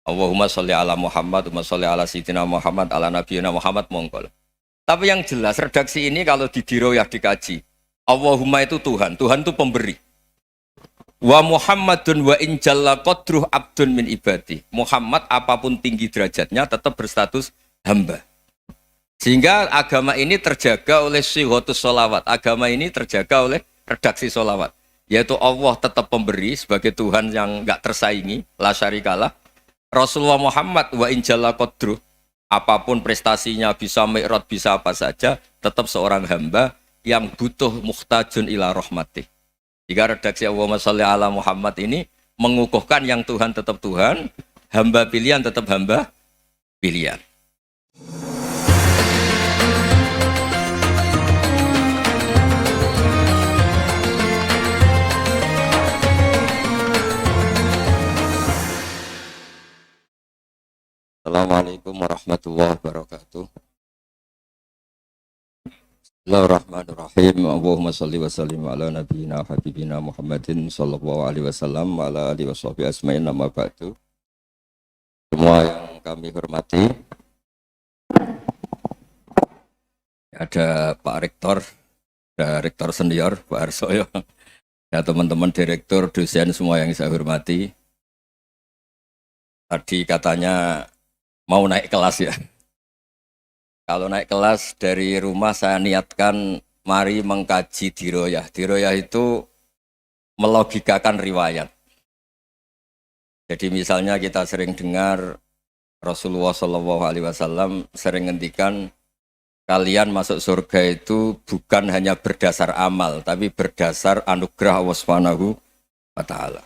Allahumma sholli ala Muhammad, Allahumma sholli ala Sayyidina Muhammad, ala Nabiyina Muhammad mongkol. Tapi yang jelas redaksi ini kalau di diroyah dikaji, Allahumma itu Tuhan, Tuhan itu pemberi. Wa Muhammadun wa in jalla qadruh abdun min ibadi. Muhammad apapun tinggi derajatnya tetap berstatus hamba. Sehingga agama ini terjaga oleh sighatus sholawat. Agama ini terjaga oleh redaksi sholawat. Yaitu Allah tetap pemberi sebagai Tuhan yang enggak tersaingi, la syarikalah. Rasulullah Muhammad wa in jalla qadruh, apapun prestasinya, bisa mi'raj, bisa apa saja, tetap seorang hamba yang butuh muhtajun ila rahmatih. Jika redaksi Allahumma sholli ala Muhammad ini mengukuhkan yang Tuhan tetap Tuhan, hamba pilihan tetap hamba pilihan. Assalamualaikum warahmatullahi wabarakatuh. Bismillahirrahmanirrahim. Allahumma sholli wa sallim ala nabiyyina habibina Muhammadin sallallahu alaihi wasallam wa ala alihi washabihi asma'in amma ba'du. Semua yang kami hormati, ada Pak Rektor, ada Rektor Senior Pak Arsoyo, ya teman-teman direktur, dosen semua yang saya hormati. Tadi katanya mau naik kelas ya. Kalau naik kelas dari rumah saya niatkan mari mengkaji diroyah. Diroyah itu melogikakan riwayat. Jadi misalnya kita sering dengar Rasulullah SAW sering ngendikan kalian masuk surga itu bukan hanya berdasar amal, tapi berdasar anugerah Allah Subhanahu wa Ta'ala.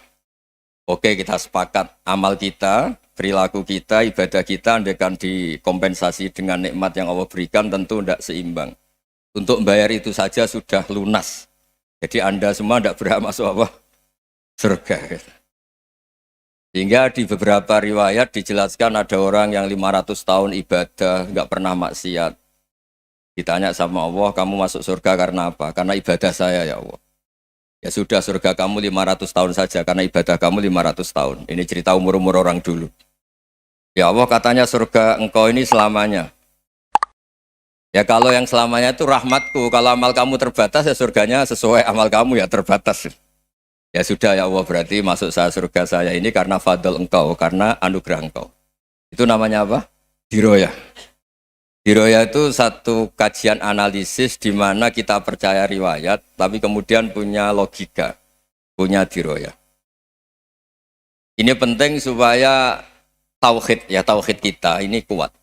Oke, kita sepakat amal kita, perilaku kita, ibadah kita andaikan dikompensasi dengan nikmat yang Allah berikan tentu tidak seimbang. Untuk membayar itu saja sudah lunas. Jadi Anda semua tidak berhak masuk apa? Surga. Sehingga di beberapa riwayat dijelaskan ada orang yang 500 tahun ibadah, nggak pernah maksiat. Ditanya sama Allah, kamu masuk surga karena apa? Karena ibadah saya ya Allah. Ya sudah, surga kamu 500 tahun saja karena ibadah kamu 500 tahun. Ini cerita umur-umur orang dulu. Ya Allah katanya surga engkau ini selamanya. Ya kalau yang selamanya itu rahmatku. Kalau amal kamu terbatas ya surganya sesuai amal kamu ya terbatas. Ya sudah ya Allah, berarti masuk saya surga saya ini karena fadl engkau, karena anugerah engkau. Itu namanya apa? Diroyah. Diroyah itu satu kajian analisis di mana kita percaya riwayat, tapi kemudian punya logika, punya diroyah. Ini penting supaya tauhid kita ini kuat.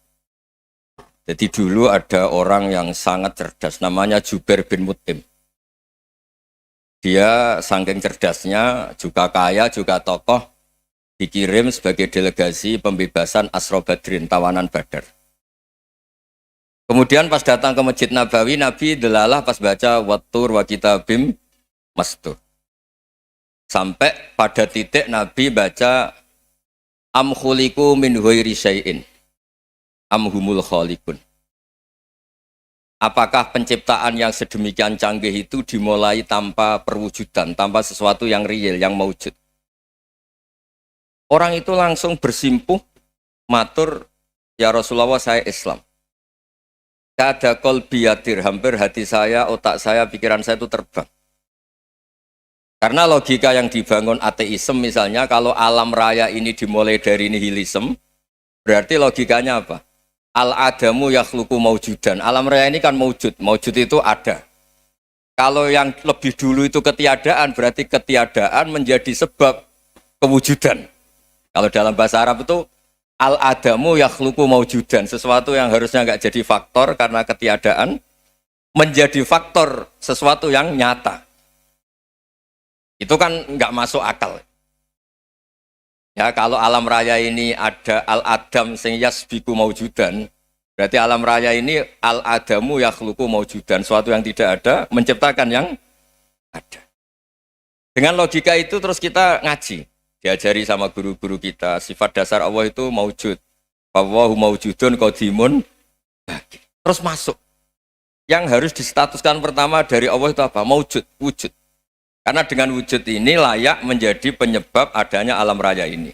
Jadi dulu ada orang yang sangat cerdas, namanya Jubair bin Mut'im. Dia saking cerdasnya, juga kaya, juga tokoh, dikirim sebagai delegasi pembebasan Asra Badrin, tawanan Badar. Kemudian pas datang ke Masjid Nabawi, Nabi delalah pas baca Wattur wa kitabim mastur. Sampai pada titik Nabi baca am khuliqu min ghairi syai'in am humul khaliqun. Apakah penciptaan yang sedemikian canggih itu dimulai tanpa perwujudan, tanpa sesuatu yang real, yang maujud? Orang itu langsung bersimpuh, matur, ya Rasulullah saya Islam. Kada qalbi yatir, hampir hati saya, otak saya, pikiran saya itu terbang. Karena logika yang dibangun ateisme misalnya, kalau alam raya ini dimulai dari nihilisme, berarti logikanya apa? Al-adamu yakhluqu maujudan. Alam raya ini kan maujud, maujud itu ada. Kalau yang lebih dulu itu ketiadaan, berarti ketiadaan menjadi sebab kewujudan. Kalau dalam bahasa Arab itu al-adamu yakhluqu maujudan, sesuatu yang harusnya nggak jadi faktor karena ketiadaan menjadi faktor sesuatu yang nyata. Itu kan nggak masuk akal. Ya kalau alam raya ini ada al-adam sing yasbiku maujudan, berarti alam raya ini al-adamu yakhluqu maujudan, sesuatu yang tidak ada menciptakan yang ada. Dengan logika itu terus kita ngaji. Diajari sama guru-guru kita, sifat dasar Allah itu maujud. Wallahu maujudun qadimun. Terus masuk. Yang harus distatuskan pertama dari Allah itu apa? Maujud, wujud. Karena dengan wujud ini layak menjadi penyebab adanya alam raya ini.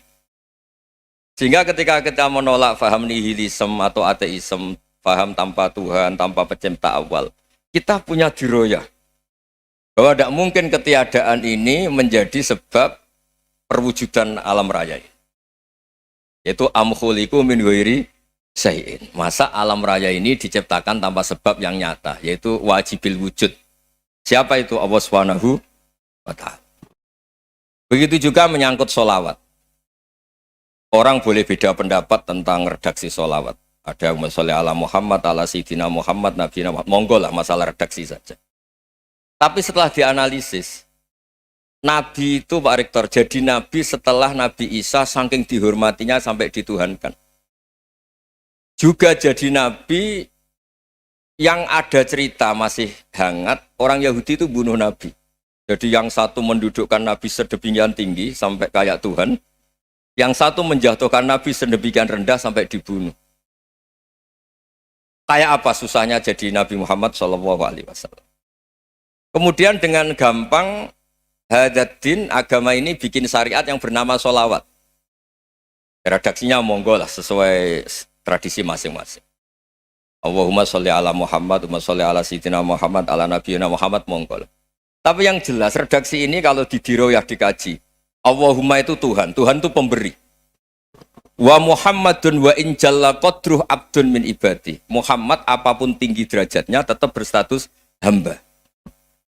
Sehingga ketika kita menolak faham nihilisme atau ateisme, faham tanpa Tuhan, tanpa pencipta awal, kita punya diroyah. Bahwa tidak mungkin ketiadaan ini menjadi sebab perwujudan alam raya ini. Yaitu amkhuliku min ghairi syai'in. Masa alam raya ini diciptakan tanpa sebab yang nyata, yaitu wajibil wujud. Siapa itu? Allah Subhanahu wa ta'ala. Begitu juga menyangkut sholawat. Orang boleh beda pendapat tentang redaksi sholawat. Ada masalah ala Muhammad, ala Sayyidina Muhammad, Nabi Muhammad. Monggo lah masalah redaksi saja. Tapi setelah dianalisis, Nabi itu Pak Rektor jadi Nabi setelah Nabi Isa saking dihormatinya sampai dituhankan. Juga jadi Nabi yang ada cerita masih hangat, orang Yahudi itu bunuh Nabi. Jadi yang satu mendudukkan Nabi sedemikian tinggi sampai kayak Tuhan, yang satu menjatuhkan Nabi sedemikian rendah sampai dibunuh. Kayak apa susahnya jadi Nabi Muhammad SAW. Kemudian dengan gampang Hadaddin agama ini bikin syariat yang bernama sholawat. Redaksinya monggo lah sesuai tradisi masing-masing. Allahumma sholli ala Muhammad, Allahumma sholli ala Sayyidina Muhammad, ala Nabiyina Muhammad, monggo lah. Tapi yang jelas redaksi ini kalau didiroyah dikaji, Allahumma itu Tuhan, Tuhan itu pemberi. Wa Muhammadun wa in jalla qadruh abdun min ibadi. Muhammad apapun tinggi derajatnya tetap berstatus hamba.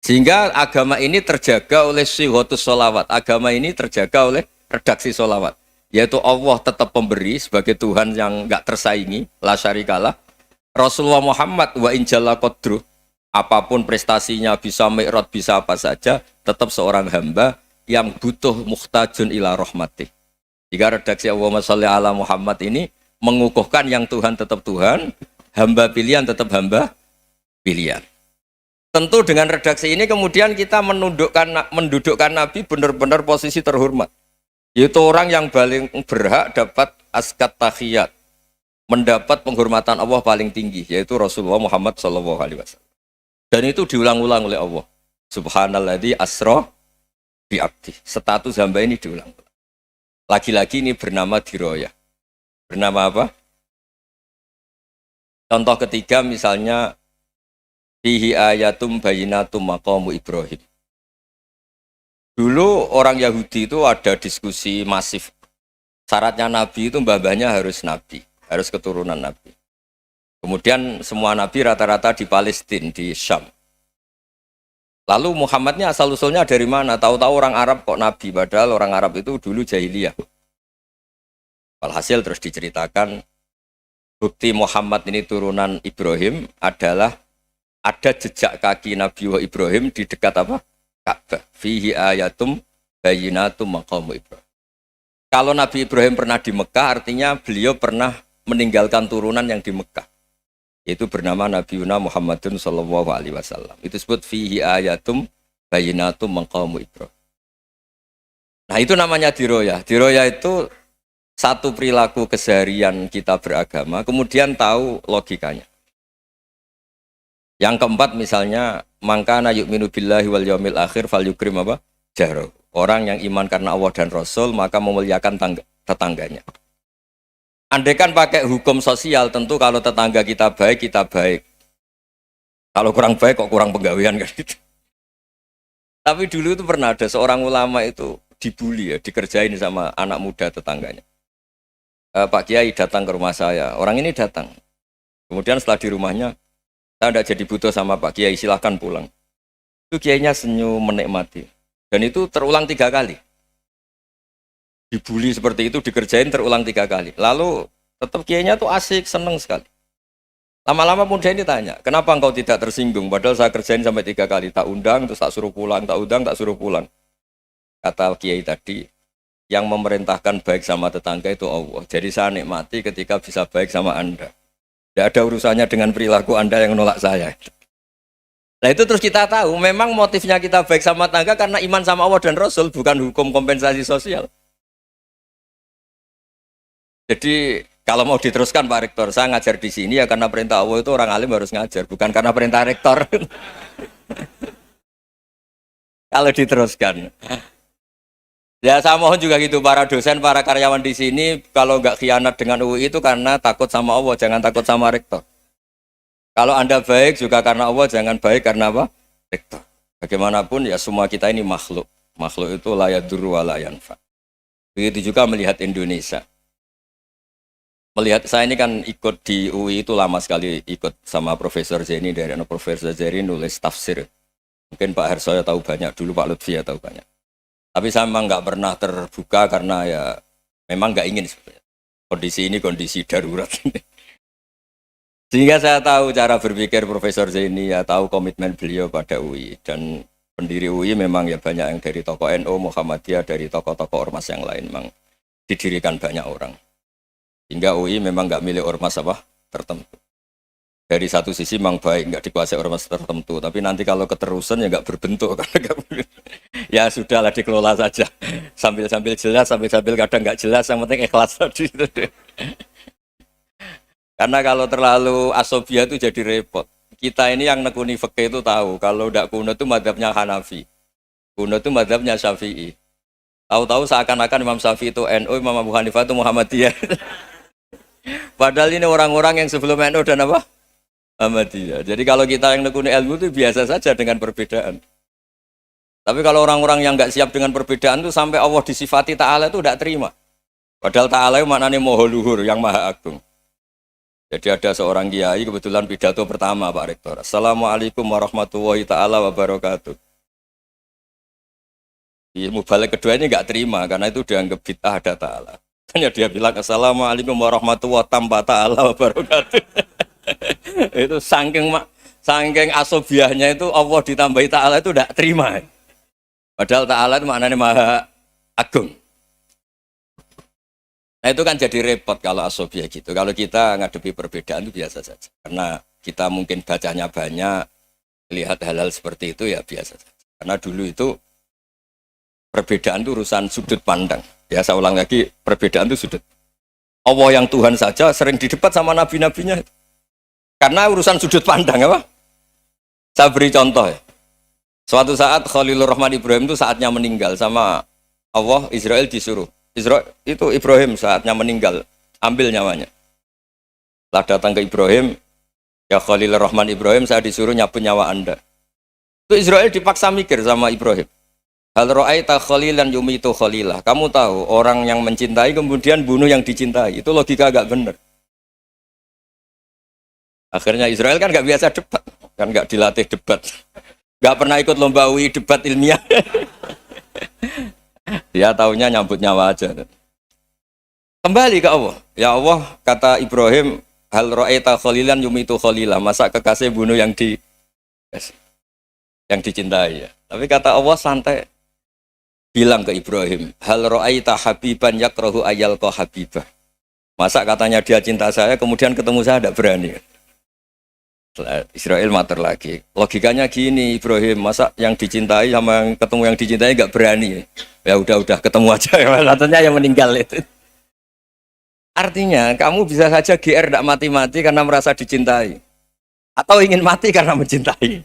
Sehingga agama ini terjaga oleh sighatus sholawat. Agama ini terjaga oleh redaksi sholawat. Yaitu Allah tetap pemberi sebagai Tuhan yang enggak tersaingi, la syarikalah. Rasulullah Muhammad wa in jalla qadruh, apapun prestasinya, bisa mi'raj, bisa apa saja, tetap seorang hamba yang butuh muhtajun ila rahmatih. Jika redaksi Allahumma sholli ala Muhammad ini mengukuhkan yang Tuhan tetap Tuhan, hamba pilihan tetap hamba pilihan. Tentu dengan redaksi ini kemudian kita mendudukkan Nabi benar-benar posisi terhormat. Yaitu orang yang paling berhak dapat askat tahiyat, mendapat penghormatan Allah paling tinggi, yaitu Rasulullah Muhammad SAW. Dan itu diulang-ulang oleh Allah. Subhanalladzi asra bi'abdi. Status hamba ini diulang. Lagi-lagi ini bernama diroyah. Bernama apa? Contoh ketiga misalnya fihi ayatum bayinatum maqamu Ibrahim. Dulu orang Yahudi itu ada diskusi masif. Syaratnya Nabi itu mbah-mbahnya harus Nabi, harus keturunan Nabi. Kemudian semua Nabi rata-rata di Palestina, di Syam. Lalu Muhammadnya asal-usulnya dari mana? Tahu-tahu orang Arab kok Nabi, padahal orang Arab itu dulu jahiliyah. Walhasil terus diceritakan, bukti Muhammad ini turunan Ibrahim adalah ada jejak kaki Nabi Ibrahim di dekat apa? Ka'bah. Fihi ayatum bayinatum maqamu Ibrahim. Kalau Nabi Ibrahim pernah di Mekah, artinya beliau pernah meninggalkan turunan yang di Mekah. Itu bernama Nabiuna Muhammadun sallallahu alaihi wasallam. Itu disebut fihi ayatum bayinatum maqamu Ibrahim. Nah, itu namanya diroyah. Diroyah itu satu perilaku keseharian kita beragama, kemudian tahu logikanya. Yang keempat misalnya, mangkana yu'minu billahi wal yaumil akhir falyukrim apa? Jahrahu. Orang yang iman karena Allah dan Rasul, maka memuliakan tetangganya. Andaikan pakai hukum sosial, tentu kalau tetangga kita baik, kita baik. Kalau kurang baik, kok kurang penggawean kan gitu. Tapi dulu itu pernah ada seorang ulama itu dibully ya, dikerjain sama anak muda tetangganya. Pak Kiai datang ke rumah saya, orang ini datang. Kemudian setelah di rumahnya, saya tidak jadi butuh sama Pak Kiai, silahkan pulang. Itu Kiainya senyum menikmati. Dan itu terulang 3 kali. Dibully seperti itu, dikerjain terulang 3 kali. Lalu tetap Kiainya tuh asik, seneng sekali. Lama-lama muda ini tanya, kenapa engkau tidak tersinggung? Padahal saya kerjain sampai 3 kali, tak undang, terus tak suruh pulang, tak undang, tak suruh pulang. Kata Kiai tadi, yang memerintahkan baik sama tetangga itu Allah. Jadi saya nikmati ketika bisa baik sama Anda. Tidak ada urusannya dengan perilaku Anda yang menolak saya. Nah itu terus kita tahu, memang motifnya kita baik sama tetangga karena iman sama Allah dan Rasul, bukan hukum kompensasi sosial. Jadi kalau mau diteruskan Pak Rektor, saya ngajar di sini ya karena perintah Allah itu orang alim harus ngajar, bukan karena perintah Rektor. Kalau diteruskan. Ya saya mohon juga gitu para dosen, para karyawan di sini kalau nggak khianat dengan UI itu karena takut sama Allah, jangan takut sama rektor. Kalau Anda baik juga karena Allah, jangan baik karena apa? Rektor. Bagaimanapun ya semua kita ini makhluk. Makhluk itu la yadurru wa la yanfa. Begitu juga melihat Indonesia. Melihat saya ini kan ikut di UI itu lama sekali ikut sama Profesor Zeni dari Profesor Zeni nulis tafsir. Mungkin Pak Hersoyo tahu banyak, dulu Pak Lutfi ya tahu banyak. Tapi saya memang nggak pernah terbuka karena ya memang nggak ingin sebenarnya. Kondisi ini kondisi darurat ini. Sehingga saya tahu cara berpikir Profesor Zaini, ya tahu komitmen beliau pada UI. Dan pendiri UI memang ya banyak yang dari tokoh NU, Muhammadiyah, dari tokoh-tokoh ormas yang lain. Memang didirikan banyak orang. Hingga UI memang nggak milik ormas apa tertentu. Dari satu sisi memang baik, nggak dikuasai ormas tertentu. Tapi nanti kalau keterusan ya nggak berbentuk. Ya sudahlah dikelola saja. Sambil-sambil jelas, sambil-sambil kadang nggak jelas. Yang penting ikhlas tadi. Karena kalau terlalu asobia itu jadi repot. Kita ini yang nekuni fikih itu tahu. Kalau tidak kuno itu madhabnya Hanafi. Kuno itu madhabnya Syafi'i. Tahu-tahu seakan-akan Imam Syafi'i itu NU, Imam Abu Hanifah itu Muhammadiyah. Padahal ini orang-orang yang sebelum NU dan apa? Muhammadiyah. Jadi kalau kita yang nekuni ilmu itu biasa saja dengan perbedaan. Tapi kalau orang-orang yang nggak siap dengan perbedaan itu sampai Allah disifati Ta'ala itu tidak terima. Padahal Ta'ala itu maknanya Maha Luhur, yang Maha Agung. Jadi ada seorang kiai kebetulan pidato pertama Pak Rektor. Assalamualaikum warahmatullahi ta'ala wabarakatuh. Di mubalik kedua ini nggak terima karena itu dianggap bid'ah ada Ta'ala. Hanya dia bilang Assalamualaikum warahmatullahi ta'ala wabarakatuh. Itu saking asobiahnya itu Allah ditambahi Ta'ala itu tidak terima. Padahal Ta'ala itu maknanya Maha Agung. Nah itu kan jadi repot kalau asobia gitu. Kalau kita ngadepi perbedaan itu biasa saja. Karena kita mungkin bacanya banyak, lihat hal-hal seperti itu ya biasa saja. Karena dulu itu perbedaan itu urusan sudut pandang. Ya saya ulang lagi, perbedaan itu sudut. Allah yang Tuhan saja sering didebat sama nabi-nabinya. Karena urusan sudut pandang apa? Saya beri contoh ya. Suatu saat Khalilur Rahman Ibrahim itu saatnya meninggal sama Allah, Israel disuruh. Itu Ibrahim saatnya meninggal, ambil nyawanya. Setelah datang ke Ibrahim, ya Khalilur Rahman Ibrahim, saya disuruh nyabut nyawa Anda. Itu Israel dipaksa mikir sama Ibrahim. Hal ra'aita khalilan yumitu khalilah. Kamu tahu orang yang mencintai kemudian bunuh yang dicintai. Itu logika agak benar. Akhirnya Israel kan nggak biasa debat, kan nggak dilatih debat, nggak pernah ikut lomba UI debat ilmiah. Dia taunya nyambut nyawa aja. Kembali ke Allah. Ya Allah, kata Ibrahim, hal ra'aita khalilan yumitu khalilah. Masa kekasih bunuh yang dicintai ya. Tapi kata Allah santai. Bilang ke Ibrahim, hal ra'aita habiban yakrahu ayyalqa habibah. Masa katanya dia cinta saya, kemudian ketemu saya tidak berani. Israel mater lagi. Logikanya gini Ibrahim, masa yang dicintai sama yang ketemu yang dicintai nggak berani? Ya udah ketemu aja. Katanya yang meninggal itu. Artinya kamu bisa saja GR tidak mati-mati karena merasa dicintai, atau ingin mati karena mencintai.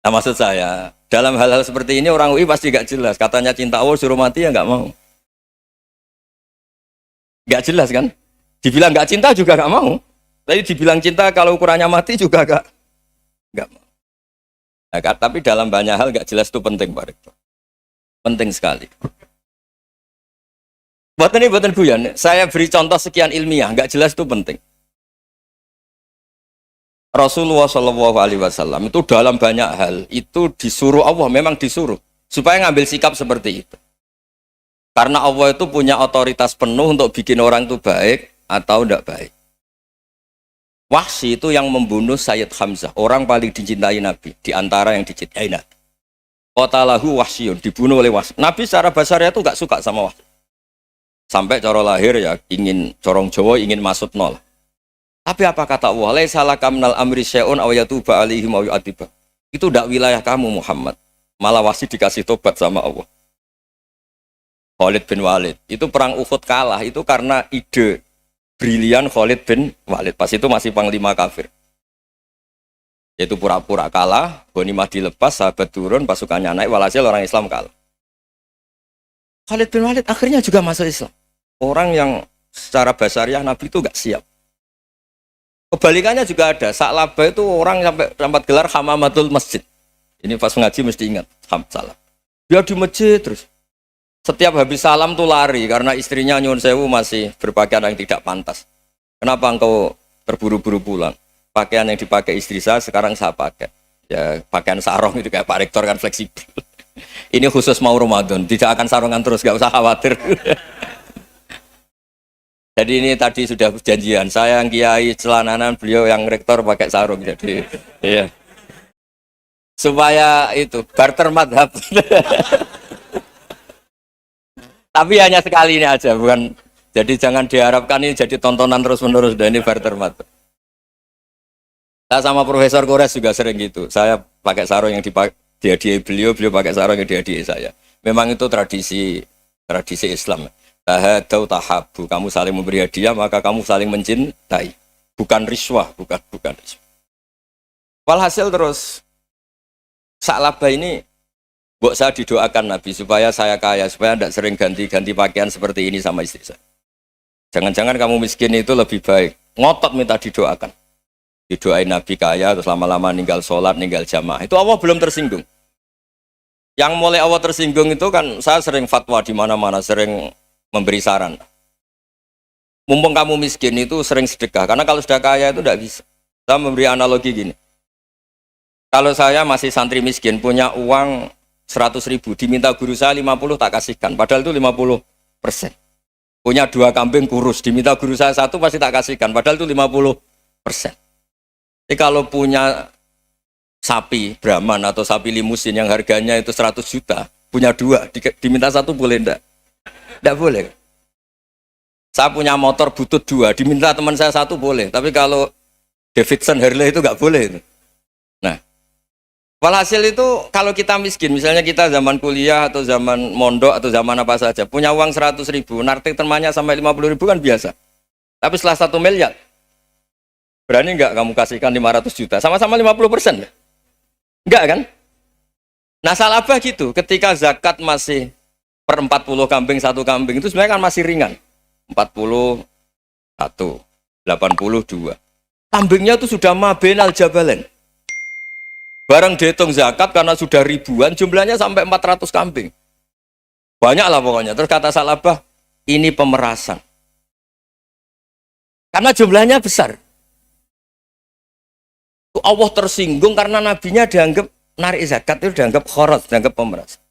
Nah maksud saya dalam hal-hal seperti ini orang UI pasti nggak jelas. Katanya cinta Allah suruh mati ya nggak mau. Nggak jelas kan? Dibilang nggak cinta juga nggak mau. Tadi dibilang cinta kalau ukurannya mati juga enggak mau. Nah, tapi dalam banyak hal enggak jelas itu penting Pak Rektor. Penting sekali. Buatan guyon, saya beri contoh sekian ilmiah, enggak jelas itu penting. Rasulullah SAW itu dalam banyak hal itu disuruh Allah, memang disuruh supaya ngambil sikap seperti itu. Karena Allah itu punya otoritas penuh untuk bikin orang itu baik atau enggak baik. Wahsy itu yang membunuh Sayyid Hamzah, orang paling dicintai Nabi, di antara yang dicintai Nabi. Qatalahu Wahsyun, dibunuh oleh Wahsy. Nabi secara basarnya itu nggak suka sama Wahsy. Sampai cara lahir ya ingin corong Jawa ingin masuk nol. Tapi apa kata Allah? Laisa laka minal amri syai'un aw yatuba alaihim aw yu'adziba. Itu tidak wilayah kamu Muhammad. Malah Wahsy dikasih tobat sama Allah. Khalid bin Walid, itu perang Uhud kalah itu karena ide brilian Khalid bin Walid. Pas itu masih panglima kafir. Yaitu pura-pura kalah, ghanimah dilepas, sahabat turun, pasukannya naik, walhasil orang Islam kalah. Khalid bin Walid akhirnya juga masuk Islam. Orang yang secara basariah Nabi itu nggak siap. Kebalikannya juga ada. Sa'labah itu orang sampai dapat gelar hamamatul masjid. Ini pas ngaji mesti ingat salah. Dia di masjid terus. Setiap habis salam tuh lari karena istrinya nyuwun sewu masih berpakaian yang tidak pantas. Kenapa engkau terburu-buru pulang? Pakaian yang dipakai istri saya sekarang saya pakai. Ya pakaian sarung itu kayak Pak Rektor kan fleksibel. Ini khusus mau Ramadan, tidak akan sarungan terus, gak usah khawatir. Jadi ini tadi sudah janjian, saya yang kiai celananan, beliau yang rektor pakai sarung. Jadi iya. Supaya itu barter madhab. Tapi hanya sekali ini aja, bukan. Jadi jangan diharapkan ini jadi tontonan terus-menerus. Dan ini barter madhab. Saya sama Profesor Kores juga sering gitu. Saya pakai sarung yang dihadiahi beliau pakai sarung yang dihadiahi saya. Memang itu tradisi Islam. Tahadau tahabu, kamu saling memberi hadiah maka kamu saling mencintai. Bukan riswah, bukan riswah. Walhasil terus Sa'labah ini buat saya didoakan Nabi supaya saya kaya, supaya tidak sering ganti-ganti pakaian seperti ini sama istri saya. Jangan-jangan kamu miskin itu lebih baik. Ngotot minta didoakan. Didoain Nabi kaya, terus lama-lama ninggal sholat, ninggal jamaah. Itu Allah belum tersinggung. Yang mulai Allah tersinggung itu kan saya sering fatwa di mana-mana, sering memberi saran. Mumpung kamu miskin itu sering sedekah, karena kalau sudah kaya itu tidak bisa. Saya memberi analogi gini. Kalau saya masih santri miskin, punya uang 100.000, diminta guru saya 50 tak kasihkan, padahal itu 50%. Punya 2 kambing kurus, diminta guru saya 1 pasti tak kasihkan, padahal itu 50%. Jadi kalau punya sapi Brahman atau sapi limusin yang harganya itu 100 juta, punya 2, diminta 1 boleh enggak? Enggak boleh. Saya punya motor butut 2, diminta teman saya 1 boleh, tapi kalau Davidson Harley itu enggak boleh itu. Nah, walhasil itu kalau kita miskin, misalnya kita zaman kuliah atau zaman mondok atau zaman apa saja, punya uang 100.000, nartik temannya sampai 50.000 kan biasa. Tapi setelah 1 miliar, berani enggak kamu kasihkan 500 juta? Sama-sama 50%. Enggak kan? Nah Sa'labah gitu, ketika zakat masih per 40 kambing 1 kambing itu sebenarnya kan masih ringan. 41, 82. Kambingnya itu sudah mabenal jabalen. Barang dihitung zakat karena sudah ribuan, jumlahnya sampai 400 kambing. Banyak lah pokoknya. Terus kata Sa'labah, ini pemerasan. Karena jumlahnya besar. Allah tersinggung karena nabinya dianggap narik zakat itu dianggap khorat, dianggap pemeras.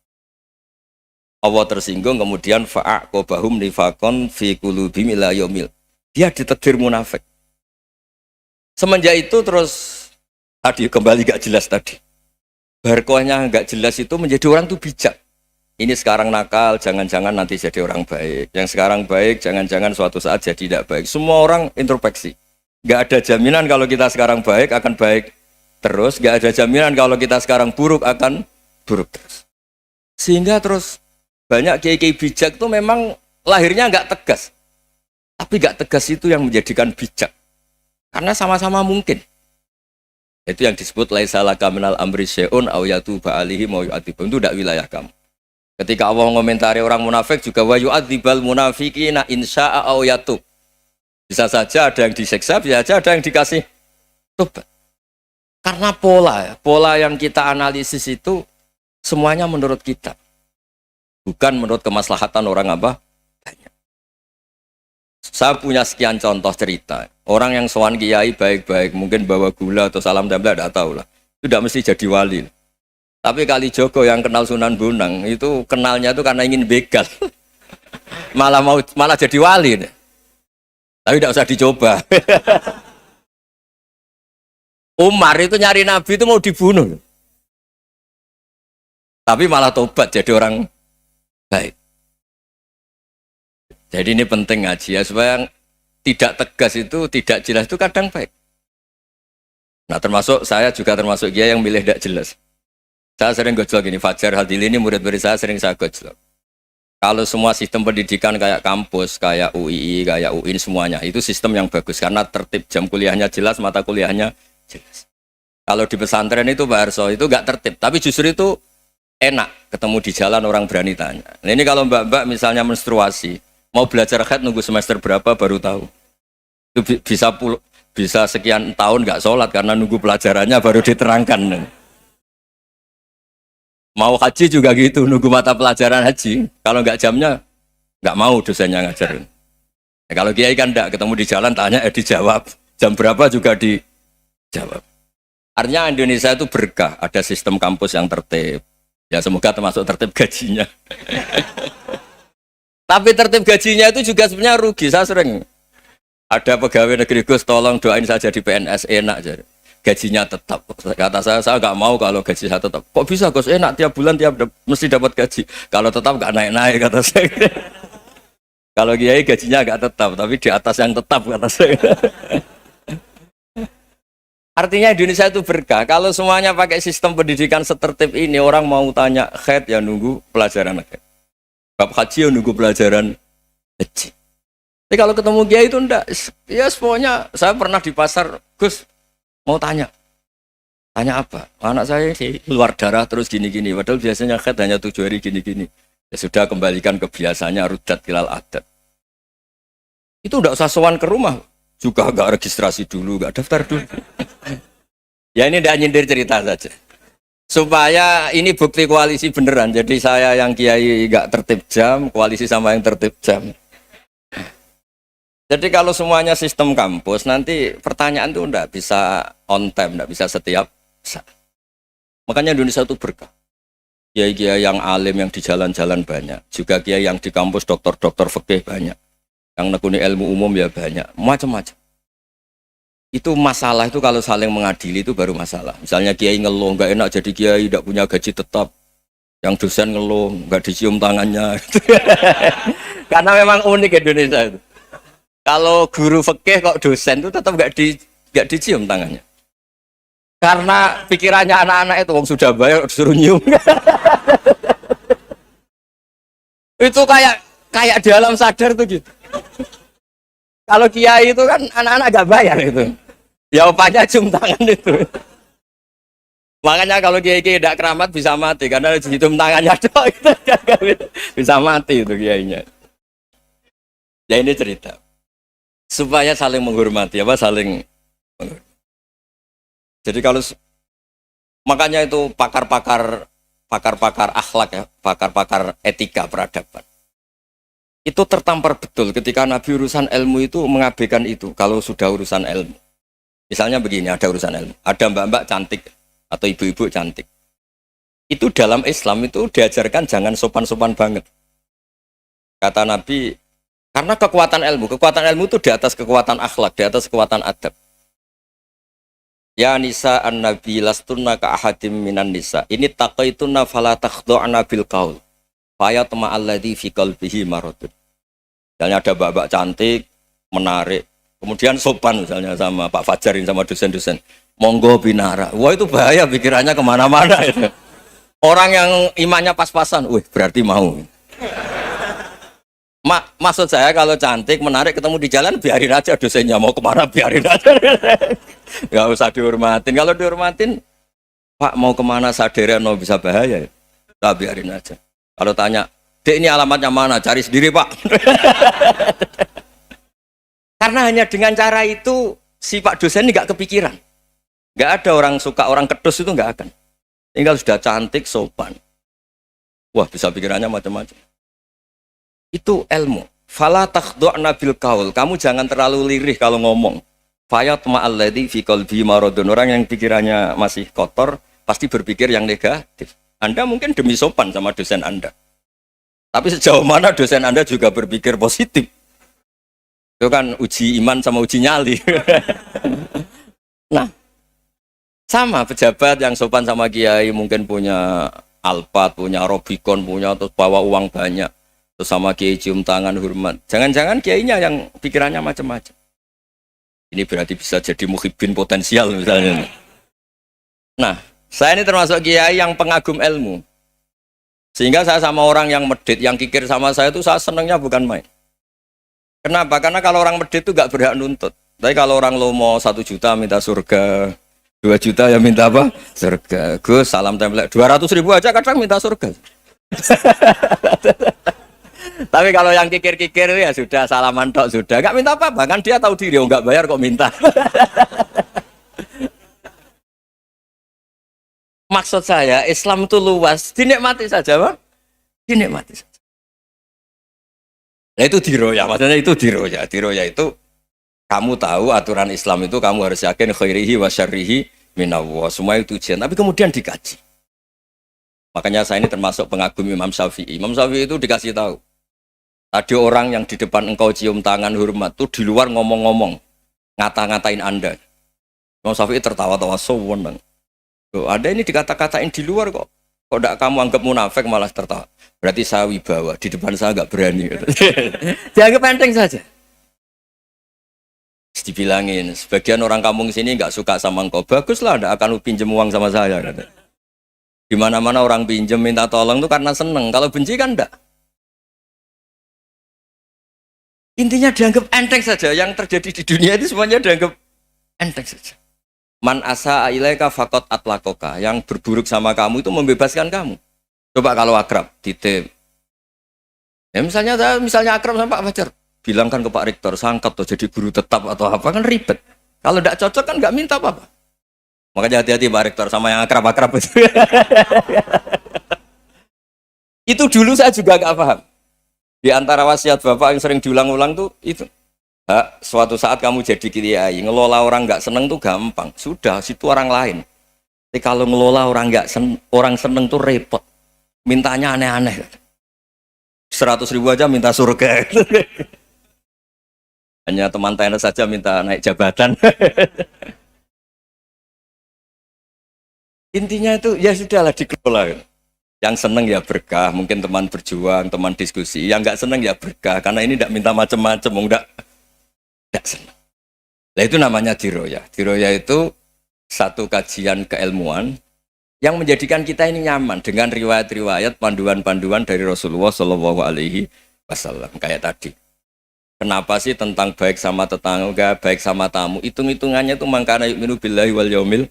Allah tersinggung kemudian fa'aqobahum nifakon fi qulubihim ila yaumil. Dia ditegur munafik. Semenjak itu terus tadi kembali gak jelas tadi. Barkohnya gak jelas itu menjadi orang tuh bijak. Ini sekarang nakal, jangan-jangan nanti jadi orang baik. Yang sekarang baik, jangan-jangan suatu saat jadi tidak baik. Semua orang introspeksi. Gak ada jaminan kalau kita sekarang baik akan baik terus. Gak ada jaminan kalau kita sekarang buruk akan buruk terus. Sehingga terus banyak kiai-kiai bijak itu memang lahirnya gak tegas. Tapi gak tegas itu yang menjadikan bijak. Karena sama-sama mungkin. Itu yang disebut laisa laka minal amri syai'un aw yatuba alihi mau yu'adzibum. Itu tidak wilayah kamu. Ketika Allah mengomentari orang munafik juga wa yu'adzibal munafiqina insya'a aw yatub. Bisa saja ada yang disiksa, bisa saja ada yang dikasih tobat. Karena pola yang kita analisis itu semuanya menurut kita. Bukan menurut kemaslahatan orang apa? Banyak. Saya punya sekian contoh cerita. Orang yang sowan kiai baik-baik, mungkin bawa gula atau salam tempel, tidak tahu lah. Itu tidak mesti jadi wali. Tapi Kali Joko yang kenal Sunan Bonang, itu kenalnya itu karena ingin begal. malah jadi wali. Tapi tidak usah dicoba. Umar itu nyari Nabi itu mau dibunuh. Tapi malah tobat jadi orang baik. Jadi ini penting ngaji ya, supaya tidak tegas itu, tidak jelas itu kadang baik. Nah termasuk saya juga termasuk dia yang milih tidak jelas. Saya sering gojlok ini, Fajar Hadili ini murid-murid saya sering saya gojlok. Kalau semua sistem pendidikan kayak kampus, kayak UII, kayak UIN semuanya, itu sistem yang bagus karena tertib, jam kuliahnya jelas, mata kuliahnya jelas. Kalau di pesantren itu Pak Harso itu gak tertib, tapi justru itu enak ketemu di jalan orang berani tanya. Nah, ini kalau mbak-mbak misalnya menstruasi, mau belajar haid nunggu semester berapa baru tahu. Itu bisa sekian tahun nggak sholat karena nunggu pelajarannya baru diterangkan. Mau haji juga gitu, nunggu mata pelajaran haji. Kalau nggak jamnya, nggak mau dosennya ngajarin. Ya, kalau kiai kan enggak, ketemu di jalan tanya, dijawab. Jam berapa juga dijawab. Artinya Indonesia itu berkah, ada sistem kampus yang tertib. Ya semoga termasuk tertib gajinya. Tapi tertib gajinya itu juga sebenarnya rugi. Saya sering ada pegawai negeri Gus, tolong doain saja di PNS enak jadi. Gajinya tetap. Kata saya nggak mau kalau gaji saya tetap. Kok bisa Gus enak tiap bulan mesti dapat gaji. Kalau tetap nggak naik-naik kata saya. Kalau kiai gajinya nggak tetap, tapi di atas yang tetap kata saya. Artinya Indonesia itu berkah. Kalau semuanya pakai sistem pendidikan setertib ini, orang mau tanya haid ya nunggu pelajaran haid. Bab haji ya nunggu pelajaran haji. Tapi kalau ketemu kiai itu enggak. Ya pokoknya saya pernah di pasar, Gus mau tanya apa? Anak saya keluar darah terus gini-gini. Padahal biasanya haid hanya 7 hari gini-gini. Ya sudah kembalikan ke biasanya rudat ilal adat. Itu enggak usah sowan ke rumah. Juga enggak registrasi dulu, enggak daftar dulu. Ya ini enggak nyindir cerita saja. Supaya ini bukti koalisi beneran. Jadi saya yang kiai enggak tertib jam, koalisi sama yang tertib jam. Jadi kalau semuanya sistem kampus, nanti pertanyaan itu enggak bisa on time, enggak bisa setiap saat. Makanya Indonesia itu berkah. Kiai-kiai yang alim yang di jalan-jalan banyak. Juga kiai yang di kampus dokter-dokter fikih banyak. Yang nekuni ilmu umum ya banyak. Macam-macam. Itu masalah itu kalau saling mengadili itu baru masalah. Misalnya kiai ngeluh, enggak enak jadi kiai, enggak punya gaji tetap. Yang dosen ngeluh, enggak dicium tangannya. Karena memang unik Indonesia itu. Kalau guru fikih kok dosen itu tetap enggak dicium tangannya. Karena pikirannya anak-anak itu wong sudah bayar disuruh nyium. Itu kayak di alam sadar tuh gitu. Kalau kiai itu kan anak-anak gak bayar itu. Ya opanya cium tangan itu. Makanya kalau kiai tidak keramat bisa mati karena cium tangannya doang itu bisa mati itu kiainya. Ya ini cerita. Supaya saling menghormati saling menghormati. Jadi kalau makanya itu pakar-pakar akhlak ya, pakar-pakar etika peradaban. Itu tertampar betul ketika Nabi urusan ilmu itu mengabaikan itu kalau sudah urusan ilmu. Misalnya begini, ada urusan ilmu, ada mbak-mbak cantik atau ibu-ibu cantik. Itu dalam Islam itu diajarkan jangan sopan-sopan banget. Kata Nabi, karena kekuatan ilmu itu di atas kekuatan akhlak, di atas kekuatan adab. Ya nisa an-nabi lastunna ka ahadim minan nisa. Ini taqaitunna fala takhdu'na bil qaul. Fayatma alladzi fi qalbihi maradun. Misalnya ada mbak-mbak cantik, menarik, kemudian sopan misalnya sama Pak Fajarin sama dosen-dosen. Monggo binara. Wah itu bahaya pikirannya kemana-mana itu. Orang yang imannya pas-pasan, berarti mau. Maksud saya kalau cantik, menarik, ketemu di jalan, biarin aja dosennya mau kemana, biarin aja. Gak usah dihormatin. Kalau dihormatin, Pak mau kemana Saderno bisa bahaya ya. Nah, biarin aja. Kalau tanya, Dek ini alamatnya mana? Cari sendiri Pak. Karena hanya dengan cara itu, si Pak dosen ini gak kepikiran. Gak ada orang suka, orang kedus itu gak akan. Tinggal sudah cantik, sopan. Wah bisa pikirannya macam-macam. Itu ilmu. Fala takhdu'na bil qaul. Kamu jangan terlalu lirih kalau ngomong. Fayat ma'alladzi fi qalbi maradun. Orang yang pikirannya masih kotor pasti berpikir yang negatif. Anda mungkin demi sopan sama dosen Anda. Tapi sejauh mana dosen Anda juga berpikir positif. Itu kan uji iman sama uji nyali. Nah, sama pejabat yang sopan sama kiai mungkin punya Alphard, punya Robicon, punya terus bawa uang banyak. Terus sama kiai cium tangan hormat. Jangan-jangan kiainya yang pikirannya macam-macam. Ini berarti bisa jadi muhibbin potensial misalnya. Nah, saya ini termasuk kiai yang pengagum ilmu. Sehingga saya sama orang yang medit, yang kikir sama saya itu saya senangnya bukan main. Kenapa? Karena kalau orang medit itu gak berhak nuntut. Tapi kalau orang lomo 1 juta minta surga, 2 juta ya minta apa? Surga. Gus, salam template. 200.000 aja kadang minta surga. Tapi kalau yang kikir-kikir ya sudah salaman tok sudah. Enggak minta apa-apa kan dia tahu diri, enggak bayar kok minta. Maksud saya Islam itu luas, dinikmati saja, Bang. Dinikmati saja. Nah itu diroya, maksudnya itu diroya. Diroya itu kamu tahu aturan Islam itu kamu harus yakin khairihi wa syarrihi minallah. Semua itu ujian, tapi kemudian dikaji. Makanya saya ini termasuk pengagum Imam Syafi'i. Imam Syafi'i itu dikasih tahu. Tadi orang yang di depan engkau cium tangan hormat itu di luar ngomong-ngomong, ngata-ngatain Anda. Imam Syafi'i tertawa-tawa sewenang. Ada ini dikata-katain di luar kok. Kok tidak kamu anggap munafik malah tertawa. Berarti saya wibawa, di depan saya nggak berani. Dianggap enteng saja. Dibilangin, sebagian orang kampung sini nggak suka sama engkau. Baguslah, tidak akan pinjam uang sama saya. Di mana-mana orang pinjam minta tolong itu karena seneng. Kalau benci kan enggak. Intinya dianggap enteng saja. Yang terjadi di dunia itu semuanya dianggap enteng saja. Man asa ilaika faqat atlakoka. Yang berburuk sama kamu itu membebaskan kamu. Coba kalau akrab, titip. Ya misalnya akrab sama Pak Fajar. Bilangkan ke Pak Rektor, sangkat atau jadi guru tetap atau apa kan ribet. Kalau tidak cocok kan nggak minta apa-apa. Makanya hati-hati Pak Rektor sama yang akrab-akrab itu. Itu dulu saya juga nggak paham. Di antara wasiat Bapak yang sering diulang-ulang tuh itu. Suatu saat kamu jadi kiai, ngelola orang nggak seneng tuh gampang. Sudah, situ orang lain. Tapi kalau ngelola orang nggak orang seneng tuh repot. Mintanya aneh-aneh. 100.000 aja minta surga. Hanya teman tenis saja minta naik jabatan. Intinya itu ya sudahlah dikelola. Yang seneng ya berkah, mungkin teman berjuang, teman diskusi. Yang nggak seneng ya berkah, karena ini tidak minta macam-macam, tidak seneng. Nah itu namanya diroya. Diroya itu satu kajian keilmuan yang menjadikan kita ini nyaman dengan riwayat-riwayat, panduan-panduan dari Rasulullah Shallallahu Alaihi Wasallam. Kayak tadi. Kenapa sih tentang baik sama tetangga, baik sama tamu? Hitung-hitungannya itu mangkana yu'minu billahi wal yaumil.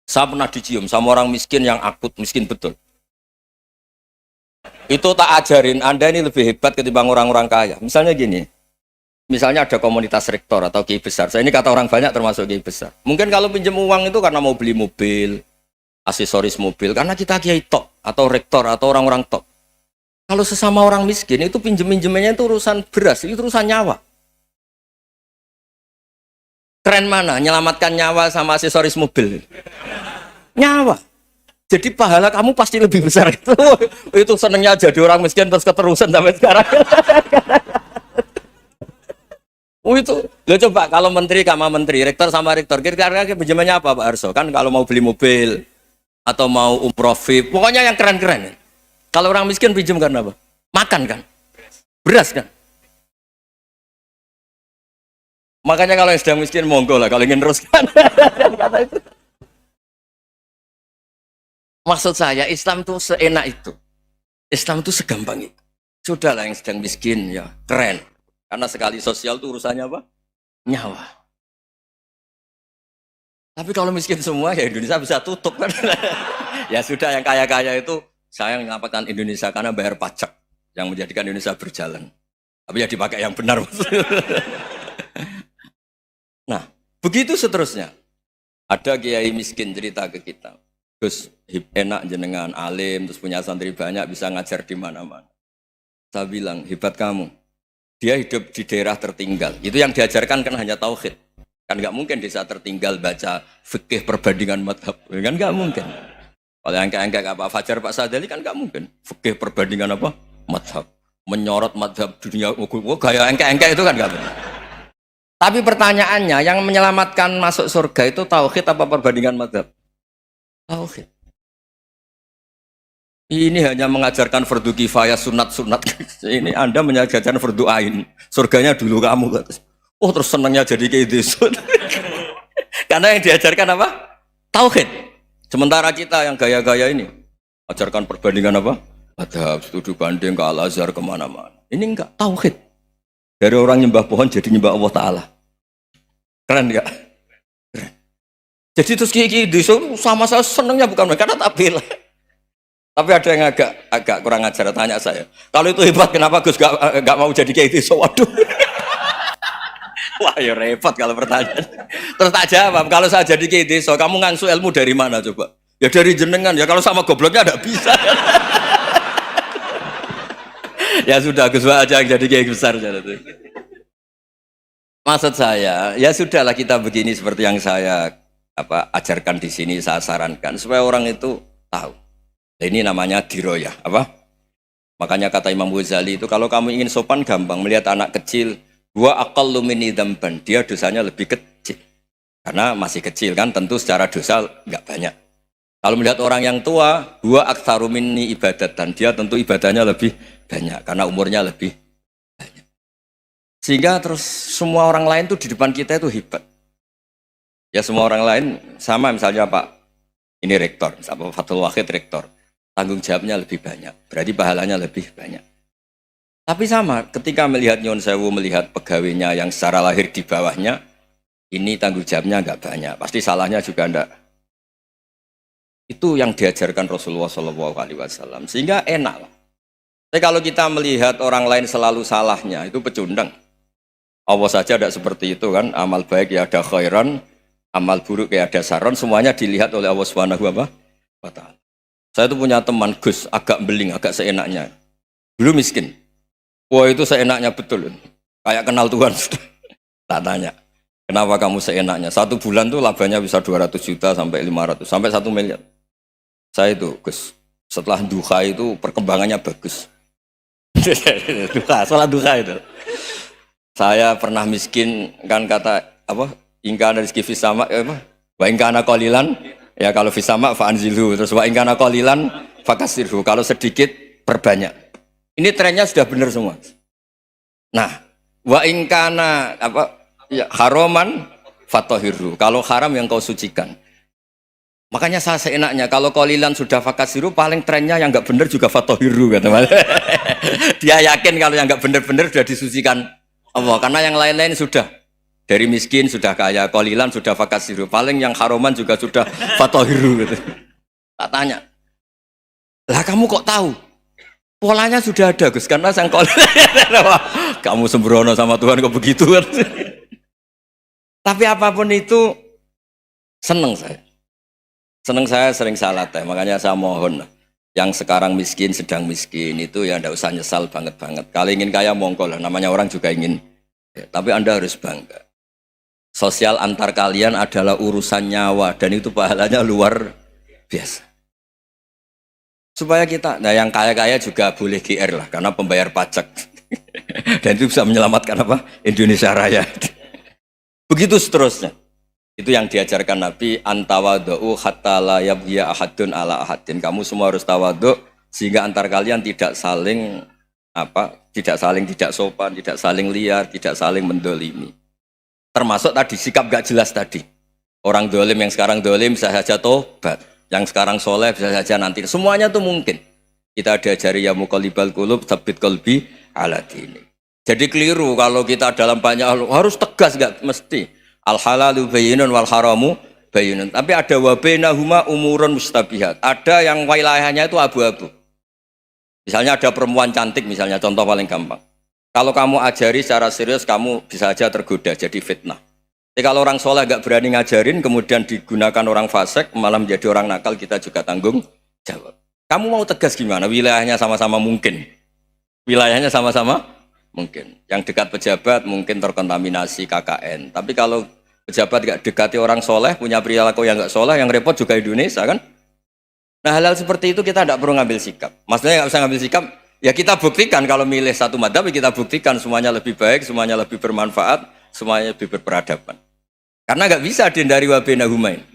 Saya pernah dicium sama orang miskin yang akut, miskin betul. Itu tak ajarin, Anda ini lebih hebat ketimbang orang-orang kaya. Misalnya gini, misalnya ada komunitas rektor atau kiai besar. Saya ini kata orang banyak termasuk kiai besar. Mungkin kalau pinjam uang itu karena mau beli mobil, aksesoris mobil, karena kita kiai top atau rektor atau orang-orang top. Kalau sesama orang miskin itu pinjem-pinjemannya itu urusan beras, itu urusan nyawa. Keren mana? Nyelamatkan nyawa sama aksesoris mobil. Nyawa. Jadi pahala kamu pasti lebih besar itu. Itu senengnya jadi orang miskin terus keterusan sampai sekarang. Itu. Lo coba kalau menteri sama menteri, rektor sama rektor, kira-kira pinjamannya apa Pak Arso? Kan kalau mau beli mobil atau mau umroh VIP, pokoknya yang keren-keren. Kalau orang miskin pinjam karena apa? Makan kan? Beras kan? Makanya kalau yang sedang miskin monggo lah, kalau ingin teruskan. Maksud saya Islam itu seenak itu. Islam itu segampang itu. Sudahlah yang sedang miskin ya keren. Karena sekali sosial itu urusannya apa? Nyawa. Tapi kalau miskin semua ya Indonesia bisa tutup kan. Ya sudah yang kaya-kaya itu saya menyelamatkan Indonesia karena bayar pajak yang menjadikan Indonesia berjalan. Tapi ya dipakai yang benar. Nah, begitu seterusnya. Ada kiai miskin cerita ke kita. Terus enak jenengan alim, terus punya santri banyak, bisa ngajar di mana-mana. Saya bilang, hebat kamu. Dia hidup di daerah tertinggal. Itu yang diajarkan kan hanya tauhid. Kan nggak mungkin desa tertinggal baca fikih perbandingan madhab. Kan nggak mungkin. Kalau yang kayak Pak Fajar, Pak Sadali kan nggak mungkin. Fikih perbandingan apa? Madhab. Menyorot madhab dunia. Gaya engke-engke itu kan nggak benar. Tapi pertanyaannya, yang menyelamatkan masuk surga itu tauhid apa perbandingan madhab? Tauhid. Ini hanya mengajarkan fardu kifayah, sunat-sunat. Ini Anda mengajarkan fardu ain. Surganya dulu kamu. Oh terus senangnya jadi kayak gitu. Karena yang diajarkan apa? Tauhid. Sementara kita yang gaya-gaya ini ajarkan perbandingan apa? Madhab, studi banding ke Al-Azhar kemana-mana. Ini enggak, tauhid. Dari orang nyembah pohon jadi nyembah Allah Ta'ala. Keren enggak? Keren. Jadi terus Ki desa sama saya senengnya bukan mereka karena tak bela. Tapi ada yang agak kurang ajar tanya saya. Kalau itu hebat kenapa Gus gak mau jadi Kiai desa? Waduh. Wah ya repot kalau pertanyaan. Terus tak jawab, kalau saya jadi Kiai desa, kamu ngangsu ilmu dari mana coba? Ya dari jenengan. Ya kalau sama gobloknya ada bisa. Ya sudah Gus aja yang jadi Kiai besar. Maksud saya, ya sudahlah kita begini seperti yang saya ajarkan di sini, saya sarankan supaya orang itu tahu. Nah, ini namanya diroyah, apa? Makanya kata Imam Ghazali itu kalau kamu ingin sopan gampang melihat anak kecil, gua aqallu minni dzamban, dia dosanya lebih kecil. Karena masih kecil kan, tentu secara dosa nggak banyak. Kalau melihat orang yang tua, gua aktsaru minni ibadatan, dia tentu ibadahnya lebih banyak karena umurnya lebih banyak. Sehingga terus semua orang lain tuh di depan kita itu hebat. Ya semua orang lain sama misalnya Pak ini rektor, Pak Fathul Wahid rektor, tanggung jawabnya lebih banyak, berarti pahalanya lebih banyak. Tapi sama, ketika melihat Nyun Sewu, melihat pegawainya yang secara lahir di bawahnya, ini tanggung jawabnya nggak banyak, pasti salahnya juga enggak. Itu yang diajarkan Rasulullah SAW, sehingga enak lah. Tapi kalau kita melihat orang lain selalu salahnya, itu pecundang. Allah saja tidak seperti itu kan, amal baik ya ada khairan, amal buruk ya ada saron, semuanya dilihat oleh Allah Subhanahu wa Ta'ala. Saya itu punya teman Gus, agak beling, agak seenaknya. Dulu miskin. Wah itu seenaknya betul. Kayak kenal Tuhan. Tak tanya, kenapa kamu seenaknya? 1 bulan tuh labanya bisa 200 juta sampai 500, sampai 1 miliar. Saya itu Gus, setelah duha itu perkembangannya bagus. Duha, sholat duha itu. Saya pernah miskin, kan kata, ingkana rizki fisama, wa ingkana qalilan, ya kalau fisama fa'anzilhu, terus wa ingkana qalilan fakasirhu, kalau sedikit perbanyak. Ini trennya sudah benar semua. Nah, wa ingkana ya, haroman fatohirhu, kalau haram yang kau sucikan. Makanya saya seenaknya, kalau qalilan sudah fakasiru, paling trennya yang nggak benar juga fatohirhu, kata Mas. Dia yakin kalau yang nggak benar-benar sudah disucikan Allah, karena yang lain-lain sudah. Dari miskin sudah kaya, qalilan sudah fakasiru, paling yang haroman juga sudah fatohiru gitu. Tak tanya, lah kamu kok tahu? Polanya sudah ada Gus, karena sang qalilan. Kamu sembrono sama Tuhan kok begitu kan? Tapi apapun itu seneng saya. Seneng saya sering salah teh, makanya saya mohon yang sekarang miskin, sedang miskin itu ya ndak usah nyesal banget-banget. Kalau ingin kaya monggo lah, namanya orang juga ingin. Ya, tapi Anda harus bangga. Sosial antar kalian adalah urusan nyawa dan itu pahalanya luar biasa. Supaya kita, nah yang kaya-kaya juga boleh GR lah karena pembayar pajak. Dan itu bisa menyelamatkan Indonesia Raya. Begitu seterusnya. Itu yang diajarkan Nabi, antawadhu hatta la yabghiya ahadun ala ahadin. Kamu semua harus tawadhu sehingga antar kalian tidak saling tidak sopan, tidak saling liar, tidak saling mendolimi. Termasuk tadi sikap gak jelas tadi. Orang dolim yang sekarang dolim bisa saja tobat, yang sekarang soleh bisa saja nanti. Semuanya tuh mungkin. Kita diajari ya muqallibal qulub tsabbit qalbi ala dini. Jadi keliru kalau kita dalam banyak hal harus tegas, gak mesti. Al halalu bayyinun wal haramu bayyinun. Tapi ada wa bainahuma umurun mustabihat. Ada yang wilayahnya itu abu-abu. Misalnya ada perempuan cantik misalnya, contoh paling gampang. Kalau kamu ajari secara serius, kamu bisa aja tergoda jadi fitnah. Tapi kalau orang soleh gak berani ngajarin, kemudian digunakan orang fasik, malah menjadi orang nakal, kita juga tanggung jawab. Kamu mau tegas gimana? Wilayahnya sama-sama mungkin. Wilayahnya sama-sama mungkin. Yang dekat pejabat mungkin terkontaminasi KKN. Tapi kalau pejabat gak dekati orang soleh, punya perilaku yang gak soleh, yang repot juga Indonesia kan? Nah hal-hal seperti itu kita tidak perlu ngambil sikap. Maksudnya nggak usah ngambil sikap, ya kita buktikan kalau milih satu madzhab, kita buktikan semuanya lebih baik, semuanya lebih bermanfaat, semuanya lebih berperadaban. Karena nggak bisa dihindari wa bainahumain.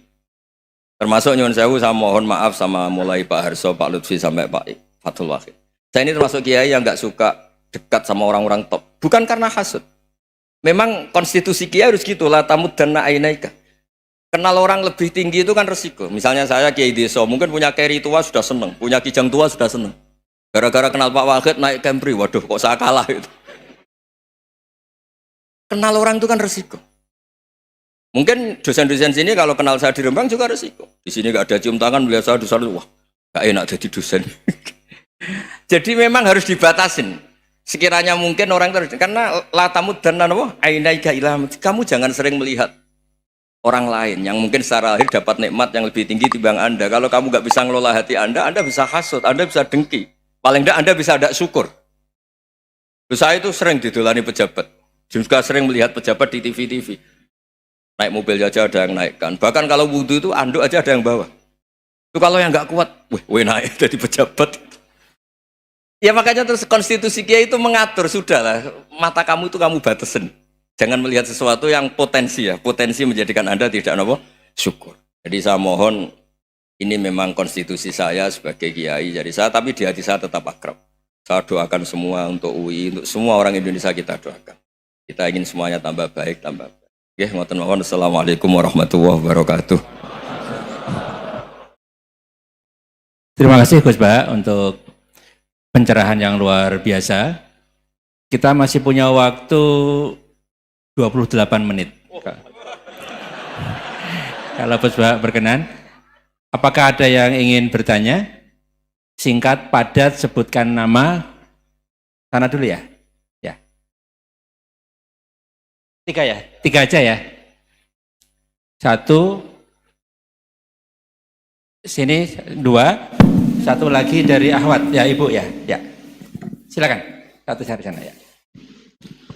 Termasuk Nyuwun Sewu, saya mohon maaf sama mulai Pak Harso, Pak Lutfi sampai Pak Fathul Wahid. Saya ini termasuk kiai yang nggak suka dekat sama orang-orang top. Bukan karena hasud. Memang konstitusi kiai harus gitu, la tamuddanna ainaika. Kenal orang lebih tinggi itu kan resiko. Misalnya saya kiai desa, mungkin punya keri tua sudah seneng, punya kijang tua sudah seneng. Gara-gara kenal Pak Wahid naik Camry, waduh kok saya kalah itu. Kenal orang itu kan resiko. Mungkin dosen-dosen sini kalau kenal saya di Rembang juga resiko. Di sini nggak ada cium tangan, melihat saya di sana, wah nggak enak jadi dosen. Jadi memang harus dibatasin. Sekiranya mungkin orang terus, karena latamu dan nanawa ainaika ilham. Kamu jangan sering melihat orang lain yang mungkin secara lahir dapat nikmat yang lebih tinggi timbang Anda. Kalau kamu nggak bisa ngelola hati Anda bisa hasut, Anda bisa dengki. Paling tidak Anda bisa ada syukur. Saya itu sering didolani pejabat. Juga sering melihat pejabat di TV-TV. Naik mobil aja ada yang naikkan. Bahkan kalau wudhu itu anduk aja ada yang bawa. Itu kalau yang nggak kuat, weh naik jadi pejabat. Ya makanya terus konstitusi Kiai itu mengatur, sudahlah mata kamu itu kamu batasin. Jangan melihat sesuatu yang potensi ya, potensi menjadikan Anda tidak apa syukur. Jadi saya mohon, ini memang konstitusi saya sebagai Kiai, jadi saya tapi di hati saya tetap akrab. Saya doakan semua untuk UI, untuk semua orang Indonesia kita doakan. Kita ingin semuanya tambah baik, tambah baik. Oke, ngoten mawon. Assalamualaikum warahmatullahi wabarakatuh. Terima kasih Gus Bah untuk pencerahan yang luar biasa. Kita masih punya waktu 28 menit. Kalau Gus Bah berkenan, apakah ada yang ingin bertanya? Singkat, padat, sebutkan nama. Sana dulu ya. Ya. 3 ya? 3 aja ya. 1, sini 2, 1 lagi dari Ahwat. Ya Ibu ya. Ya. Silakan. Satu dari sana ya.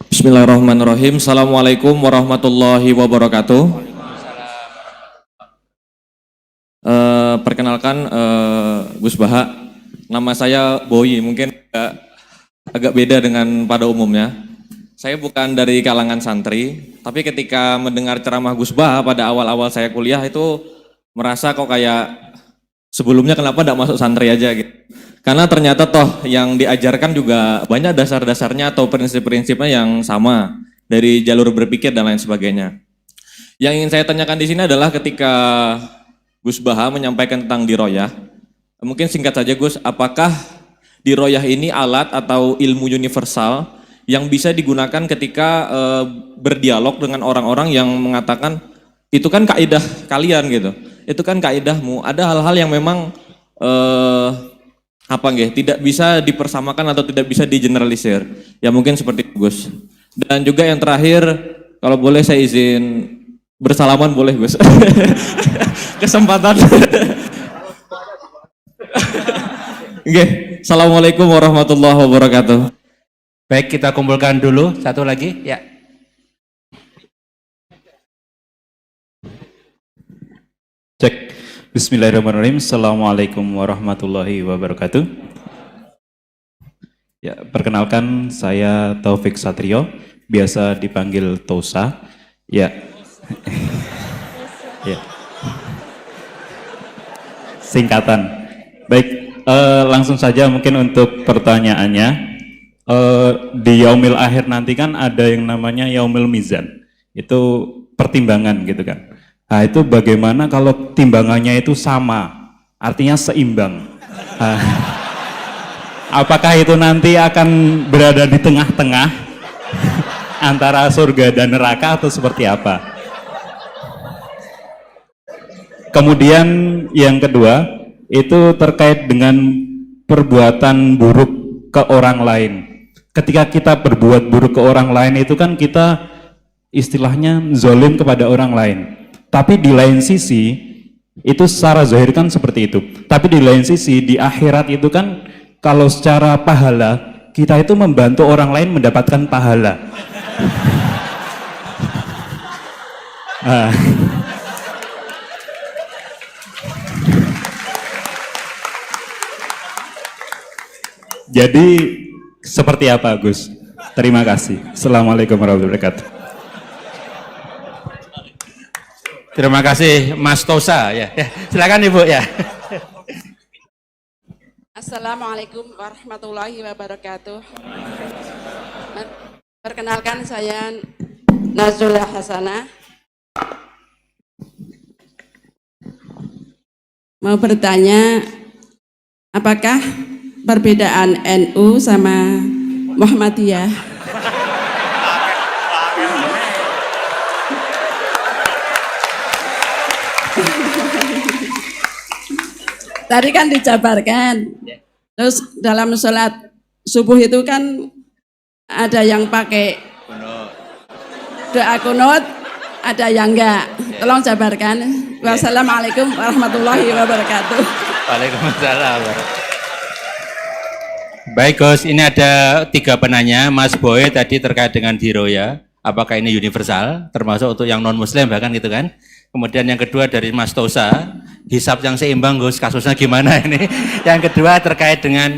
Bismillahirrahmanirrahim. Assalamualaikum warahmatullahi wabarakatuh. Perkenalkan Gus Baha. Nama saya Boyi, mungkin agak beda dengan pada umumnya. Saya bukan dari kalangan santri, tapi ketika mendengar ceramah Gus Baha pada awal-awal saya kuliah itu merasa kok kayak sebelumnya kenapa tidak masuk santri aja gitu. Karena ternyata toh yang diajarkan juga banyak dasar-dasarnya atau prinsip-prinsipnya yang sama dari jalur berpikir dan lain sebagainya. Yang ingin saya tanyakan di sini adalah ketika Gus Baha menyampaikan tentang diroyah, mungkin singkat saja Gus, apakah diroyah ini alat atau ilmu universal yang bisa digunakan ketika berdialog dengan orang-orang yang mengatakan itu kan kaidah kalian gitu, itu kan kaidahmu. Ada hal-hal yang memang tidak bisa dipersamakan atau tidak bisa digeneralisir. Ya mungkin seperti itu Gus. Dan juga yang terakhir, kalau boleh saya izin bersalaman boleh Gus. Kesempatan. Oke, Assalamualaikum warahmatullahi wabarakatuh. Baik, kita kumpulkan dulu satu lagi ya. Cek. Bismillahirrahmanirrahim. Assalamualaikum warahmatullahi wabarakatuh. Ya, perkenalkan saya Taufik Satrio, biasa dipanggil Tosa. Ya. Ya. Singkatan. Baik, langsung saja mungkin untuk pertanyaannya. Di Yaumil Akhir nanti kan ada yang namanya Yaumil Mizan. Itu pertimbangan gitu kan. Nah, itu bagaimana kalau timbangannya itu sama, artinya seimbang. Apakah itu nanti akan berada di tengah-tengah antara surga dan neraka atau seperti apa? Kemudian yang kedua, itu terkait dengan perbuatan buruk ke orang lain. Ketika kita berbuat buruk ke orang lain itu kan kita istilahnya zalim kepada orang lain. Tapi di lain sisi, itu secara zahir kan seperti itu. Tapi di lain sisi, di akhirat itu kan kalau secara pahala, kita itu membantu orang lain mendapatkan pahala. Jadi seperti apa Gus? Terima kasih. Assalamualaikum warahmatullahi wabarakatuh. Terima kasih Mas Tosa ya. Silakan Ibu ya. Assalamualaikum warahmatullahi wabarakatuh. Perkenalkan saya Nazula Hasanah. Mau bertanya, apakah perbedaan NU sama Muhammadiyah? Tadi kan dijabarkan. Terus dalam sholat subuh itu kan ada yang pakai doa kunut, ada yang enggak. Tolong jabarkan. Wassalamualaikum warahmatullahi wabarakatuh. Waalaikumsalam. Baik Gus, ini ada 3 penanya. Mas Boy tadi terkait dengan diroya, apakah ini universal, termasuk untuk yang non muslim bahkan gitu kan. Kemudian yang kedua dari Mas Tosa, hisab yang seimbang Gus, kasusnya gimana ini. Yang kedua terkait dengan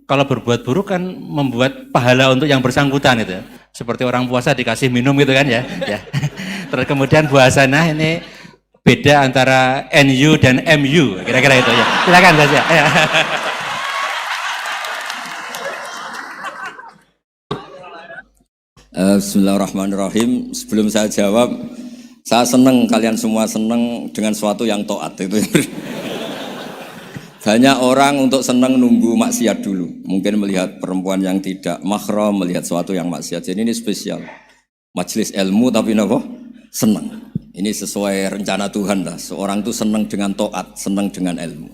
kalau berbuat buruk kan membuat pahala untuk yang bersangkutan itu. Seperti orang puasa dikasih minum gitu kan ya. Ya. Terus kemudian Bu Hasanah ini beda antara NU dan MU, kira-kira itu ya. Silakan Gus ya. Ya. Bismillahirrahmanirrahim. Sebelum saya jawab, saya senang kalian semua senang dengan sesuatu yang taat itu. Banyak orang untuk senang nunggu maksiat dulu. Mungkin melihat perempuan yang tidak mahram, melihat sesuatu yang maksiat. Jadi ini spesial. Majelis ilmu tapi apa? Senang. Ini sesuai rencana Tuhan lah. Seorang itu senang dengan taat, senang dengan ilmu.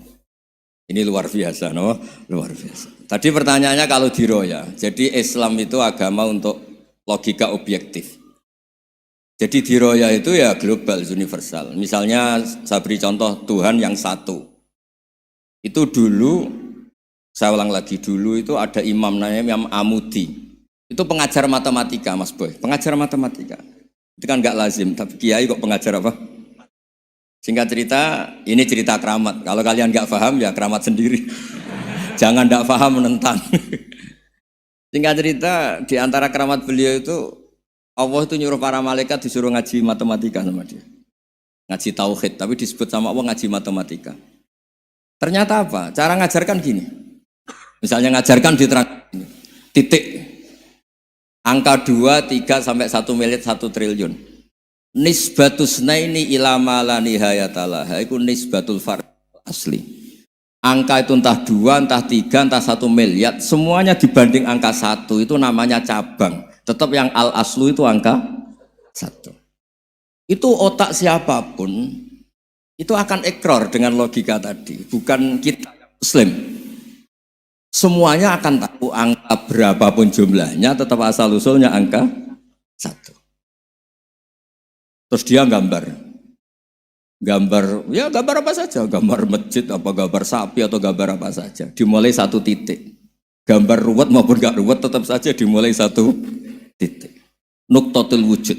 Ini luar biasa, no? Luar biasa. Tadi pertanyaannya kalau diroya. Jadi Islam itu agama untuk logika objektif. Jadi diroya itu ya global, universal. Misalnya saya beri contoh Tuhan yang satu. Itu dulu, saya ulang lagi, dulu itu ada imam namanya Imam Amudi. Itu pengajar matematika Mas Boy, pengajar matematika. Itu kan nggak lazim, tapi kiai kok pengajar apa? Singkat cerita, ini cerita keramat. Kalau kalian nggak paham ya keramat sendiri. Jangan nggak paham menentang. Singkat cerita, di antara keramat beliau itu Allah itu nyuruh para malaikat disuruh ngaji matematika sama dia. Ngaji tauhid, tapi disebut sama Allah ngaji matematika. Ternyata apa? Cara ngajarkan gini. Misalnya ngajarkan diterang gini. Titik. Angka 2, 3 sampai 1 miliar 1 triliun. Nisbatusnaini ila ma la nihayatalah. Itu nisbatul fard asli. Angka itu entah 2, entah 3, entah 1 miliar, semuanya dibanding angka 1 itu namanya cabang. Tetap yang al-aslu itu angka 1. Itu otak siapapun, itu akan ikrar dengan logika tadi. Bukan kita muslim. Semuanya akan tahu angka berapapun jumlahnya, tetap asal-usulnya angka 1. Terus dia gambar ya gambar apa saja, gambar masjid, apa gambar sapi atau gambar apa saja, dimulai 1 titik. Gambar ruwet maupun gak ruwet tetap saja dimulai 1 titik. Nuktotul wujud.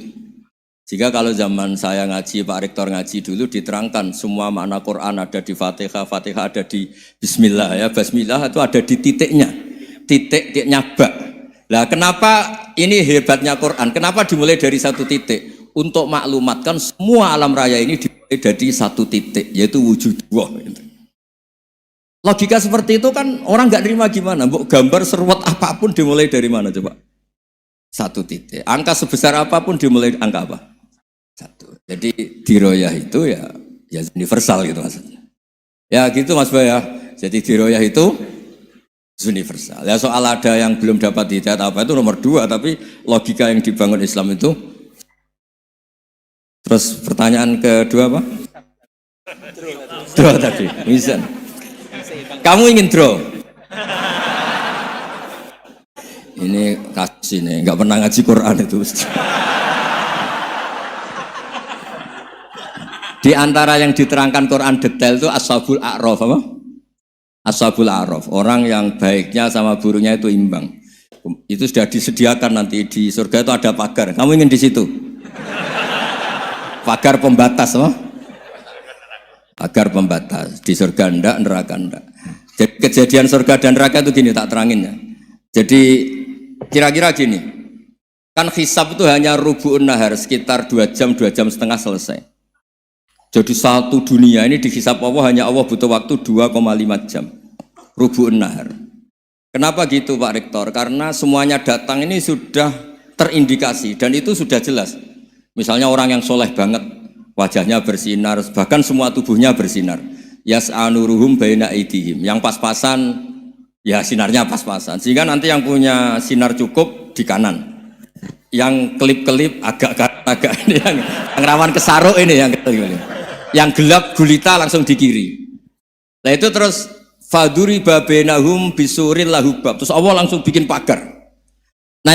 Jika kalau zaman saya ngaji, Pak Rektor ngaji dulu diterangkan semua makna Quran ada di Fatihah, Fatihah ada di Bismillah ya, Bismillah itu ada di titiknya, titiknya bak. Lah kenapa ini hebatnya Quran? Kenapa dimulai dari 1 titik? Untuk maklumatkan semua alam raya ini dimulai dari 1 titik, yaitu wujud Allah. Logika seperti itu kan orang nggak terima gimana? Mbok gambar seruat apapun dimulai dari mana coba? 1 titik. Angka sebesar apapun dimulai angka apa? 1. Jadi diroyah itu ya universal gitu maksudnya. Ya gitu Mas Bay ya. Jadi diroyah itu universal. Ya soal ada yang belum dapat hidayat apa itu nomor 2, tapi logika yang dibangun Islam itu. Terus pertanyaan kedua apa? Draw tadi, bisa. Kamu ingin draw? Ini kasus ini, nggak pernah ngaji Quran itu. Di antara yang diterangkan Quran detail itu Ashabul A'raf apa? Ashabul A'raf, orang yang baiknya sama buruknya itu imbang. Itu sudah disediakan nanti di surga itu ada pagar. Kamu ingin di situ? Pagar pembatas, apa? Pagar pembatas. Di surga enggak, neraka enggak. Jadi kejadian surga dan neraka itu gini, tak terangin ya. Jadi kira-kira gini, kan hisab itu hanya rubu'un nahar, sekitar 2 jam, 2 jam setengah selesai. Jadi 1 dunia ini dihisab Allah, hanya Allah butuh waktu 2,5 jam. Rubu'un nahar. Kenapa gitu Pak Rektor? Karena semuanya datang ini sudah terindikasi dan itu sudah jelas. Misalnya orang yang soleh banget, wajahnya bersinar, bahkan semua tubuhnya bersinar. Yas'anuruhum baina aidihim. Yang pas-pasan, ya sinarnya pas-pasan. Sehingga nanti yang punya sinar cukup di kanan. Yang kelip-kelip agak ini, yang rawan kesaruk ini, yang gelap gulita langsung di kiri. Nah itu terus faduri babenahum bisuril lahubab. Terus Allah langsung bikin pagar. Nah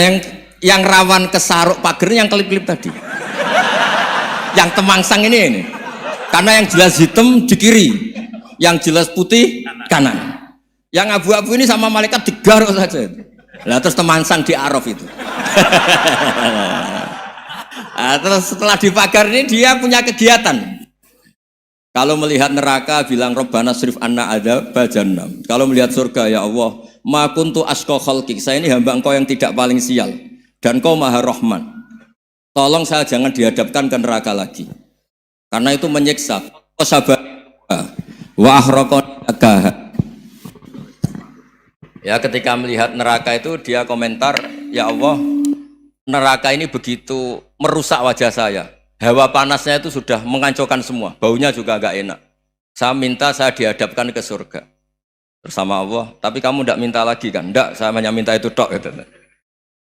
yang rawan kesaruk pagar yang kelip-kelip tadi. Yang temangsang ini. Karena yang jelas hitam di kiri, yang jelas putih kanan. Yang abu-abu ini sama malaikat digaruk saja. Nah terus temangsang di Araf itu. Nah, terus setelah dipagar ini dia punya kegiatan. Kalau melihat neraka bilang Rabbana srif anna adzab jahannam. Kalau melihat surga ya Allah, ma kuntu asqa khalqik. Saya ini hamba Engkau yang tidak paling sial dan Kau Maha Rahman. Tolong saya jangan dihadapkan ke neraka lagi. Karena itu menyiksa. Sabar wa ahraqaka. Ya ketika melihat neraka itu dia komentar, ya Allah, neraka ini begitu merusak wajah saya. Hawa panasnya itu sudah menghancurkan semua, baunya juga agak enak. Saya minta saya dihadapkan ke surga bersama Allah, tapi kamu tidak minta lagi kan? Tidak, saya hanya minta itu tok. Gitu.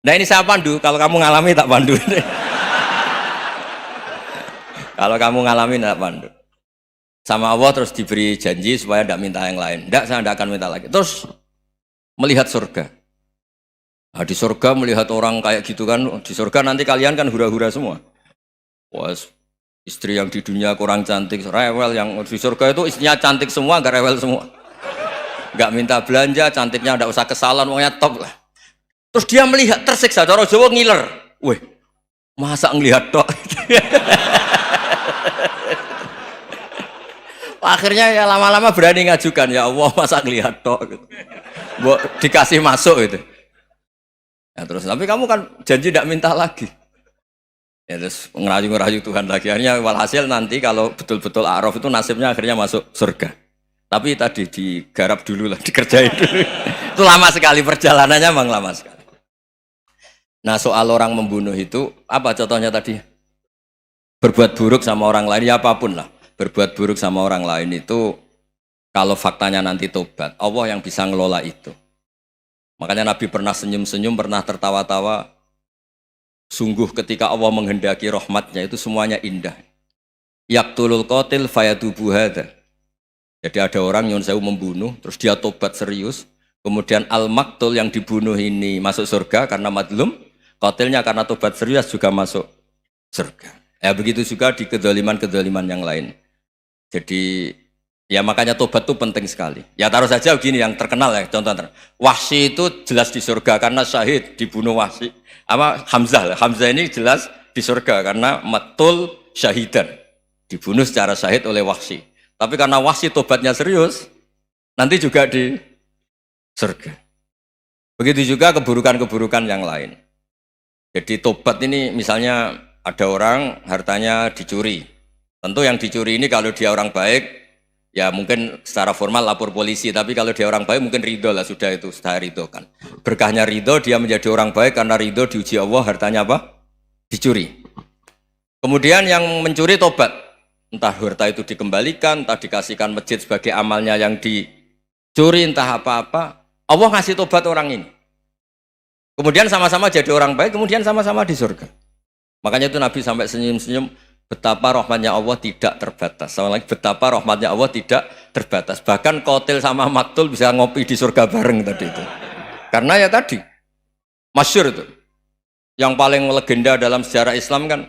Nah ini saya pandu, kalau kamu ngalami tak pandu. Kalau kamu ngalami tak pandu. Sama Allah terus diberi janji supaya tidak minta yang lain. Tidak, saya tidak akan minta lagi. Terus melihat surga. Nah, di surga melihat orang kayak gitu kan, di surga nanti kalian kan hura-hura semua. Wah, istri yang di dunia kurang cantik, rewel, yang di surga itu istrinya cantik semua, gak rewel semua. Gak minta belanja, cantiknya gak usah ke salon, pokoknya top lah. Terus dia melihat, tersiksa, cara Jawa ngiler. Weh, masa ngelihat tok? Akhirnya ya lama-lama berani ngajukan, ya Allah masa ngelihat tok? Gitu. Dikasih masuk gitu. Ya terus, tapi kamu kan janji tidak minta lagi. Ya terus ngerayu-ngerayu Tuhan lagi. Akhirnya walhasil nanti kalau betul-betul A'raf itu nasibnya akhirnya masuk surga. Tapi tadi digarap dulu lah, dikerjain dulu. Itu lama sekali perjalanannya, memang lama sekali. Nah soal orang membunuh itu, apa contohnya tadi? Berbuat buruk sama orang lain, ya apapun lah. Berbuat buruk sama orang lain itu, kalau faktanya nanti tobat, Allah yang bisa ngelola itu. Makanya Nabi pernah senyum-senyum, pernah tertawa-tawa. Sungguh ketika Allah menghendaki rahmatnya itu semuanya indah. Yaqtulul qatil fayatubu hadza. Jadi ada orang yang saya membunuh, terus dia tobat serius. Kemudian al-maktul yang dibunuh ini masuk surga karena madlum. Qatilnya karena tobat serius juga masuk surga. Ya begitu juga di kedoliman-kedoliman yang lain. Jadi ya makanya tobat itu penting sekali. Ya taruh saja begini yang terkenal ya, contoh Wahsy itu jelas di surga karena syahid dibunuh Wahsy. Apa Hamzah? Hamzah ini jelas di surga karena matul syahidan, dibunuh secara syahid oleh Wahsy. Tapi karena Wahsy tobatnya serius, nanti juga di surga. Begitu juga keburukan-keburukan yang lain. Jadi tobat ini misalnya ada orang hartanya dicuri. Tentu yang dicuri ini kalau dia orang baik, ya mungkin secara formal lapor polisi, tapi kalau dia orang baik mungkin ridho lah, sudah itu, sudah ridho kan. Berkahnya ridho, dia menjadi orang baik karena ridho diuji Allah, hartanya apa? Dicuri. Kemudian yang mencuri tobat, entah harta itu dikembalikan, entah dikasihkan masjid sebagai amalnya yang dicuri, entah apa-apa, Allah ngasih tobat orang ini. Kemudian sama-sama jadi orang baik, kemudian sama-sama di surga. Makanya itu Nabi sampai senyum-senyum, betapa rahmatnya Allah tidak terbatas. Sama lagi, betapa rahmatnya Allah tidak terbatas. Bahkan qatil sama maktul bisa ngopi di surga bareng tadi itu. Karena ya tadi, masyhur itu. Yang paling legenda dalam sejarah Islam kan,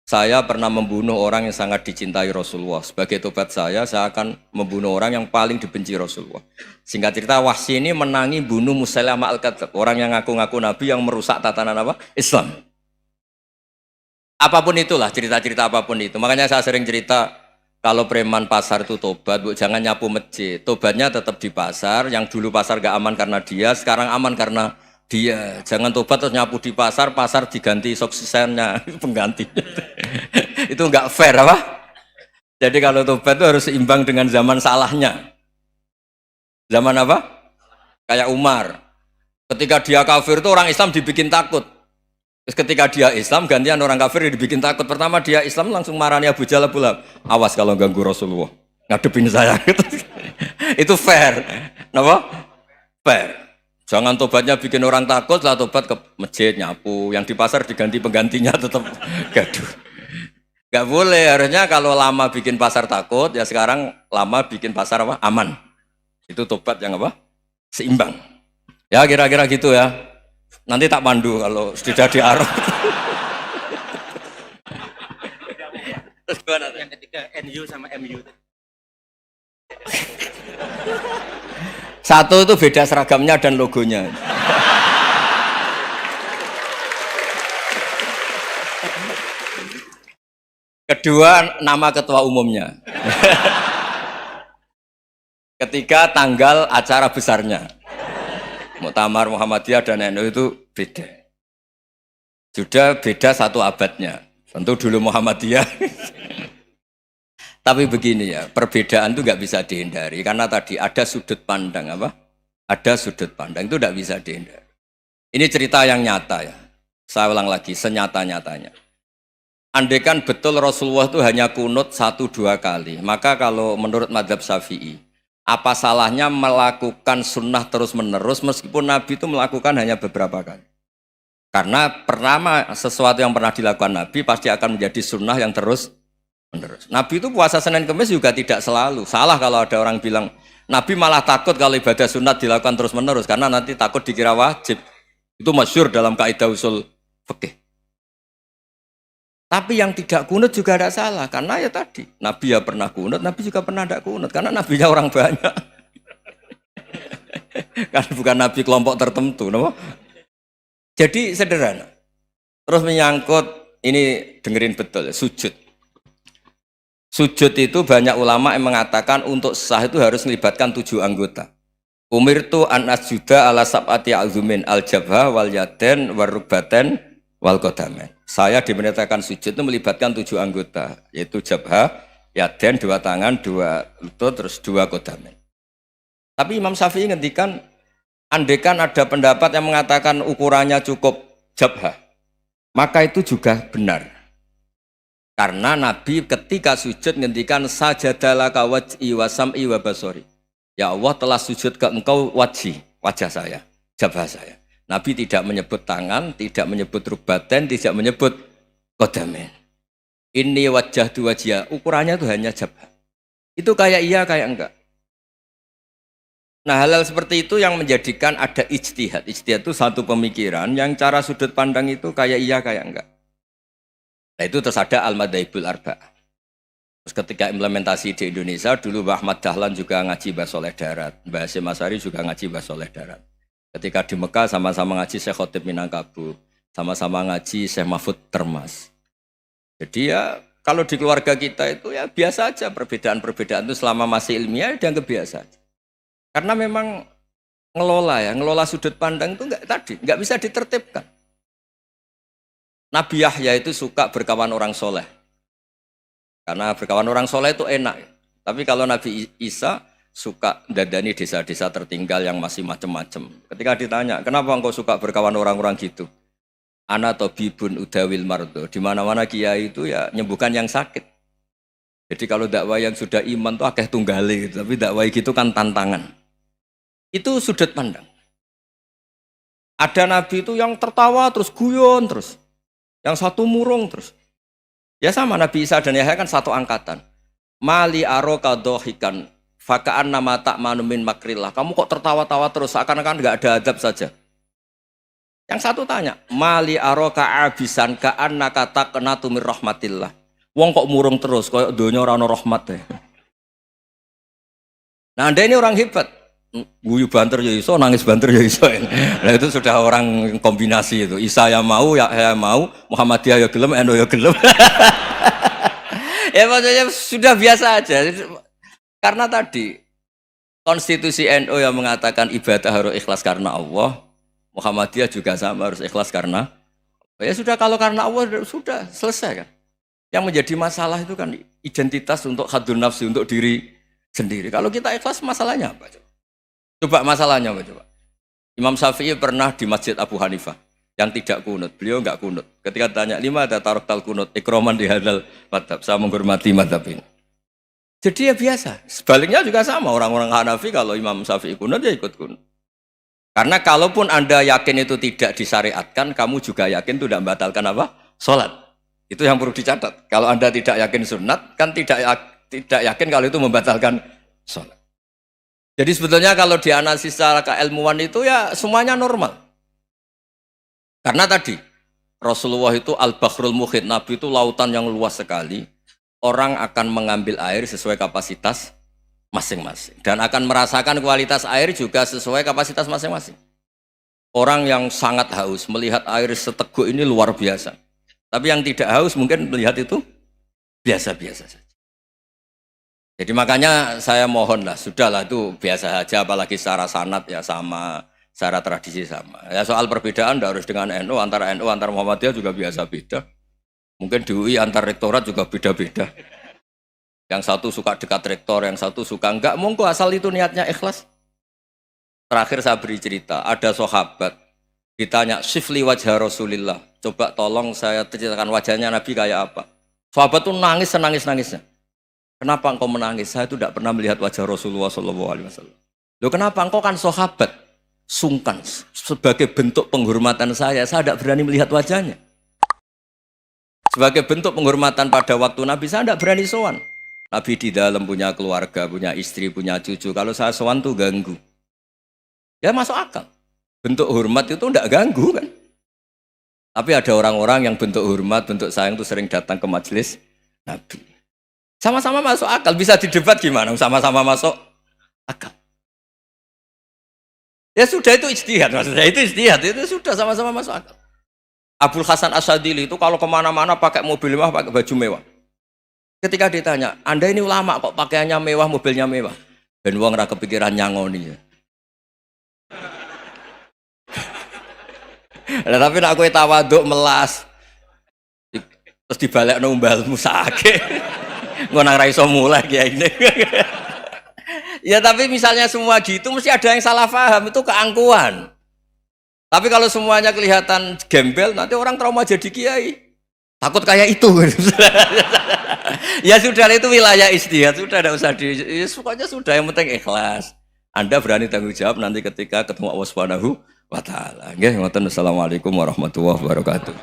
saya pernah membunuh orang yang sangat dicintai Rasulullah. Sebagai tobat saya akan membunuh orang yang paling dibenci Rasulullah. Singkat cerita, Wahsy ini menangi bunuh Musailamah al-Kadzdzab, orang yang ngaku-ngaku Nabi yang merusak tatanan apa? Islam. Apapun itulah, cerita-cerita apapun itu. Makanya saya sering cerita, kalau preman pasar itu tobat, bu, jangan nyapu masjid. Tobatnya tetap di pasar, yang dulu pasar gak aman karena dia, sekarang aman karena dia. Jangan tobat terus nyapu di pasar, pasar diganti suksesennya, pengganti. Itu nggak fair apa? Jadi kalau tobat itu harus seimbang dengan zaman salahnya. Zaman apa? Kayak Umar. Ketika dia kafir itu orang Islam dibikin takut. Terus ketika dia Islam, gantian orang kafir dibikin takut. Pertama dia Islam langsung marahnya Abu Jahal pula. Awas kalau ganggu Rasulullah, ngadepin saya. Itu fair. Kenapa? Fair. Jangan tobatnya bikin orang takut, lah tobat ke masjid, nyapu. Yang di pasar diganti penggantinya tetap gaduh. Gak boleh, harusnya kalau lama bikin pasar takut, ya sekarang lama bikin pasar apa? Aman. Itu tobat yang apa? Seimbang. Ya kira-kira gitu ya. Nanti tak pandu kalau sudah diarah. Terus gimana? Yang ketiga NU sama MU. Satu itu beda seragamnya dan logonya. Kedua, nama ketua umumnya. Ketiga, tanggal acara besarnya. Muktamar Muhammadiyah dan NU itu beda. Sudah beda satu abadnya. Tentu dulu Muhammadiyah. Tapi begini ya, perbedaan itu nggak bisa dihindari. Karena tadi ada sudut pandang apa? Ada sudut pandang, itu nggak bisa dihindari. Ini cerita yang nyata ya. Saya ulang lagi, senyata-nyatanya. Andaikan betul Rasulullah itu hanya kunut 1-2 kali, maka kalau menurut mazhab Syafi'i, apa salahnya melakukan sunnah terus-menerus meskipun Nabi itu melakukan hanya beberapa kali? Karena pertama sesuatu yang pernah dilakukan Nabi pasti akan menjadi sunnah yang terus-menerus. Nabi itu puasa Senin Kemis juga tidak selalu. Salah kalau ada orang bilang, Nabi malah takut kalau ibadah sunat dilakukan terus-menerus karena nanti takut dikira wajib. Itu masyhur dalam kaidah usul fikih. Tapi yang tidak kunut juga tidak salah, karena ya tadi, Nabi ya pernah kunut, Nabi juga pernah tidak kunut, karena Nabinya orang banyak. Kan bukan Nabi kelompok tertentu, no? Jadi sederhana. Terus menyangkut, ini dengerin betul, sujud. Sujud itu banyak ulama yang mengatakan untuk sah itu harus melibatkan 7 anggota. Umirtu an asjuda ala sab'ati azumin al-jabha wal yaden wal rukbaten wal qadamen. Saya diperintahkan sujud itu melibatkan 7 anggota, yaitu jabha, yaden 2 tangan, 2 lutut, terus 2 qadamen. Tapi Imam Syafi'i ngendikan, andaikan ada pendapat yang mengatakan ukurannya cukup jabha, maka itu juga benar. Karena Nabi ketika sujud ngendikan sajadalaka waj'i wa sam'i wa basori. Ya Allah telah sujud ke engkau wajah saya, jabha saya. Nabi tidak menyebut tangan, tidak menyebut rukbaten, tidak menyebut qadamen. Ini wajah tu wajah, ukurannya itu hanya jabha. Itu kayak iya, kayak enggak. Nah hal-hal seperti itu yang menjadikan ada ijtihad. Ijtihad itu satu pemikiran yang cara sudut pandang itu kayak iya, kayak enggak. Nah itu terus ada al-madhaibul arba'ah. Terus ketika implementasi di Indonesia, dulu Mbah Ahmad Dahlan juga ngaji Mbah Soleh Darat, Mbah Hasyim Asy'ari juga ngaji Mbah Soleh Darat. Ketika di Mekah sama-sama ngaji Syekh Khotib Minangkabau, sama-sama ngaji Syekh Mahfud Termas. Jadi ya kalau di keluarga kita itu ya biasa aja, perbedaan-perbedaan itu selama masih ilmiah dianggap biasa aja. Karena memang ngelola sudut pandang itu nggak bisa ditertibkan. Nabi Yahya itu suka berkawan orang soleh. Karena berkawan orang soleh itu enak. Tapi kalau Nabi Isa suka dadani desa-desa tertinggal yang masih macam-macam. Ketika ditanya, kenapa engkau suka berkawan orang-orang gitu? Ana tabibun udawil mardo. Di mana-mana kiai itu ya nyembuhkan yang sakit. Jadi kalau dakwah yang sudah iman tuh akeh tunggale gitu. Tapi dakwah gitu kan tantangan. Itu sudut pandang. Ada nabi itu yang tertawa terus guyon terus. Yang satu murung terus. Ya sama Nabi Isa dan Yahya kan satu angkatan. Mali aroka dohikan fakaan nama tak manumin makrillah. Kamu kok tertawa-tawa terus seakan-akan nggak ada adab saja. Yang satu tanya, mali aroka abisan kaan nakata kenatu mir rahmatillah. Wong kok murung terus, koyok donya ora ono rahmat deh. Nah anda ini orang hebat. Guyu banter ya iso, nangis banter ya iso. Nah itu sudah orang kombinasi itu. Isa ya mau, ya mau, Muhammadiyah ya gelem, NU ya gelem. Ya maksudnya sudah biasa aja. Karena tadi konstitusi NU yang mengatakan ibadah harus ikhlas karena Allah, Muhammadiyah juga sama harus ikhlas karena ya sudah, kalau karena Allah sudah selesai kan. Yang menjadi masalah itu kan identitas untuk hadun nafsi, untuk diri sendiri. Kalau kita ikhlas masalahnya apa? Coba masalahnya apa coba? Imam Syafi'i pernah di Masjid Abu Hanifah yang tidak kunut. Beliau enggak kunut. Ketika tanya, 5 ada tarok tal kunut, ikroman di hadal madhab. Saya menghormati madhab ini. Jadi ya biasa. Sebaliknya juga sama. Orang-orang Hanafi kalau Imam Syafi'i kunut ya ikut kunut. Karena kalaupun Anda yakin itu tidak disyariatkan, kamu juga yakin itu tidak membatalkan apa? Sholat. Itu yang perlu dicatat. Kalau Anda tidak yakin sunat, kan tidak yakin kalau itu membatalkan sholat. Jadi sebetulnya kalau dianalisis secara keilmuan itu ya semuanya normal. Karena tadi Rasulullah itu al-bahrul muhit, Nabi itu lautan yang luas sekali. Orang akan mengambil air sesuai kapasitas masing-masing dan akan merasakan kualitas air juga sesuai kapasitas masing-masing. Orang yang sangat haus melihat air seteguk ini luar biasa. Tapi yang tidak haus mungkin melihat itu biasa-biasa saja. Jadi makanya saya mohonlah, sudahlah itu biasa saja, apalagi secara sanad ya sama, secara tradisi sama. Ya soal perbedaan tidak harus dengan NU, antara Muhammadiyah juga biasa beda. Mungkin di UI antar rektorat juga beda-beda. Yang satu suka dekat rektor, yang satu suka enggak. Monggo asal itu niatnya ikhlas. Terakhir saya beri cerita, ada sahabat ditanya, "Sifli wajah Rasulillah." Coba tolong saya ceritakan wajahnya Nabi kayak apa. Sahabat itu nangis senangis-nangisnya. Kenapa engkau menangis? Saya itu tidak pernah melihat wajah Rasulullah SAW. Loh kenapa? Engkau kan sahabat. Sungkan. Sebagai bentuk penghormatan saya tidak berani melihat wajahnya. Sebagai bentuk penghormatan pada waktu Nabi, saya tidak berani sowan. Nabi di dalam punya keluarga, punya istri, punya cucu. Kalau saya sowan tuh ganggu. Ya masuk akal. Bentuk hormat itu tidak ganggu kan. Tapi ada orang-orang yang bentuk hormat, bentuk sayang itu sering datang ke majelis Nabi. Sama-sama masuk akal, bisa didebat gimana? Sama-sama masuk akal. Ya sudah itu ijtihad, maksudnya itu ijtihad, itu sudah sama-sama masuk akal. Abul Hasan Asyadili itu kalau kemana-mana pakai mobil mewah, pakai baju mewah. Ketika ditanya, Anda ini ulama kok pakaiannya mewah, mobilnya mewah? Dan wong ra kepikiran nyangoni ya. Nah, tapi nak kowe tawaduk melas, terus dibalik numbalmu sakit. Ngonang ra iso mulai kayak ini. Ya tapi misalnya semua gitu mesti ada yang salah paham, itu keangkuhan. Tapi kalau semuanya kelihatan gembel, nanti orang trauma jadi kiai. Takut kayak itu. Ya sudah, itu wilayah ijtihad, sudah tidak usah pokoknya sudah, yang penting ikhlas. Anda berani tanggung jawab nanti ketika ketemu Allah Subhanahu wa taala. Nggih, ngoten. Assalamualaikum warahmatullahi wabarakatuh.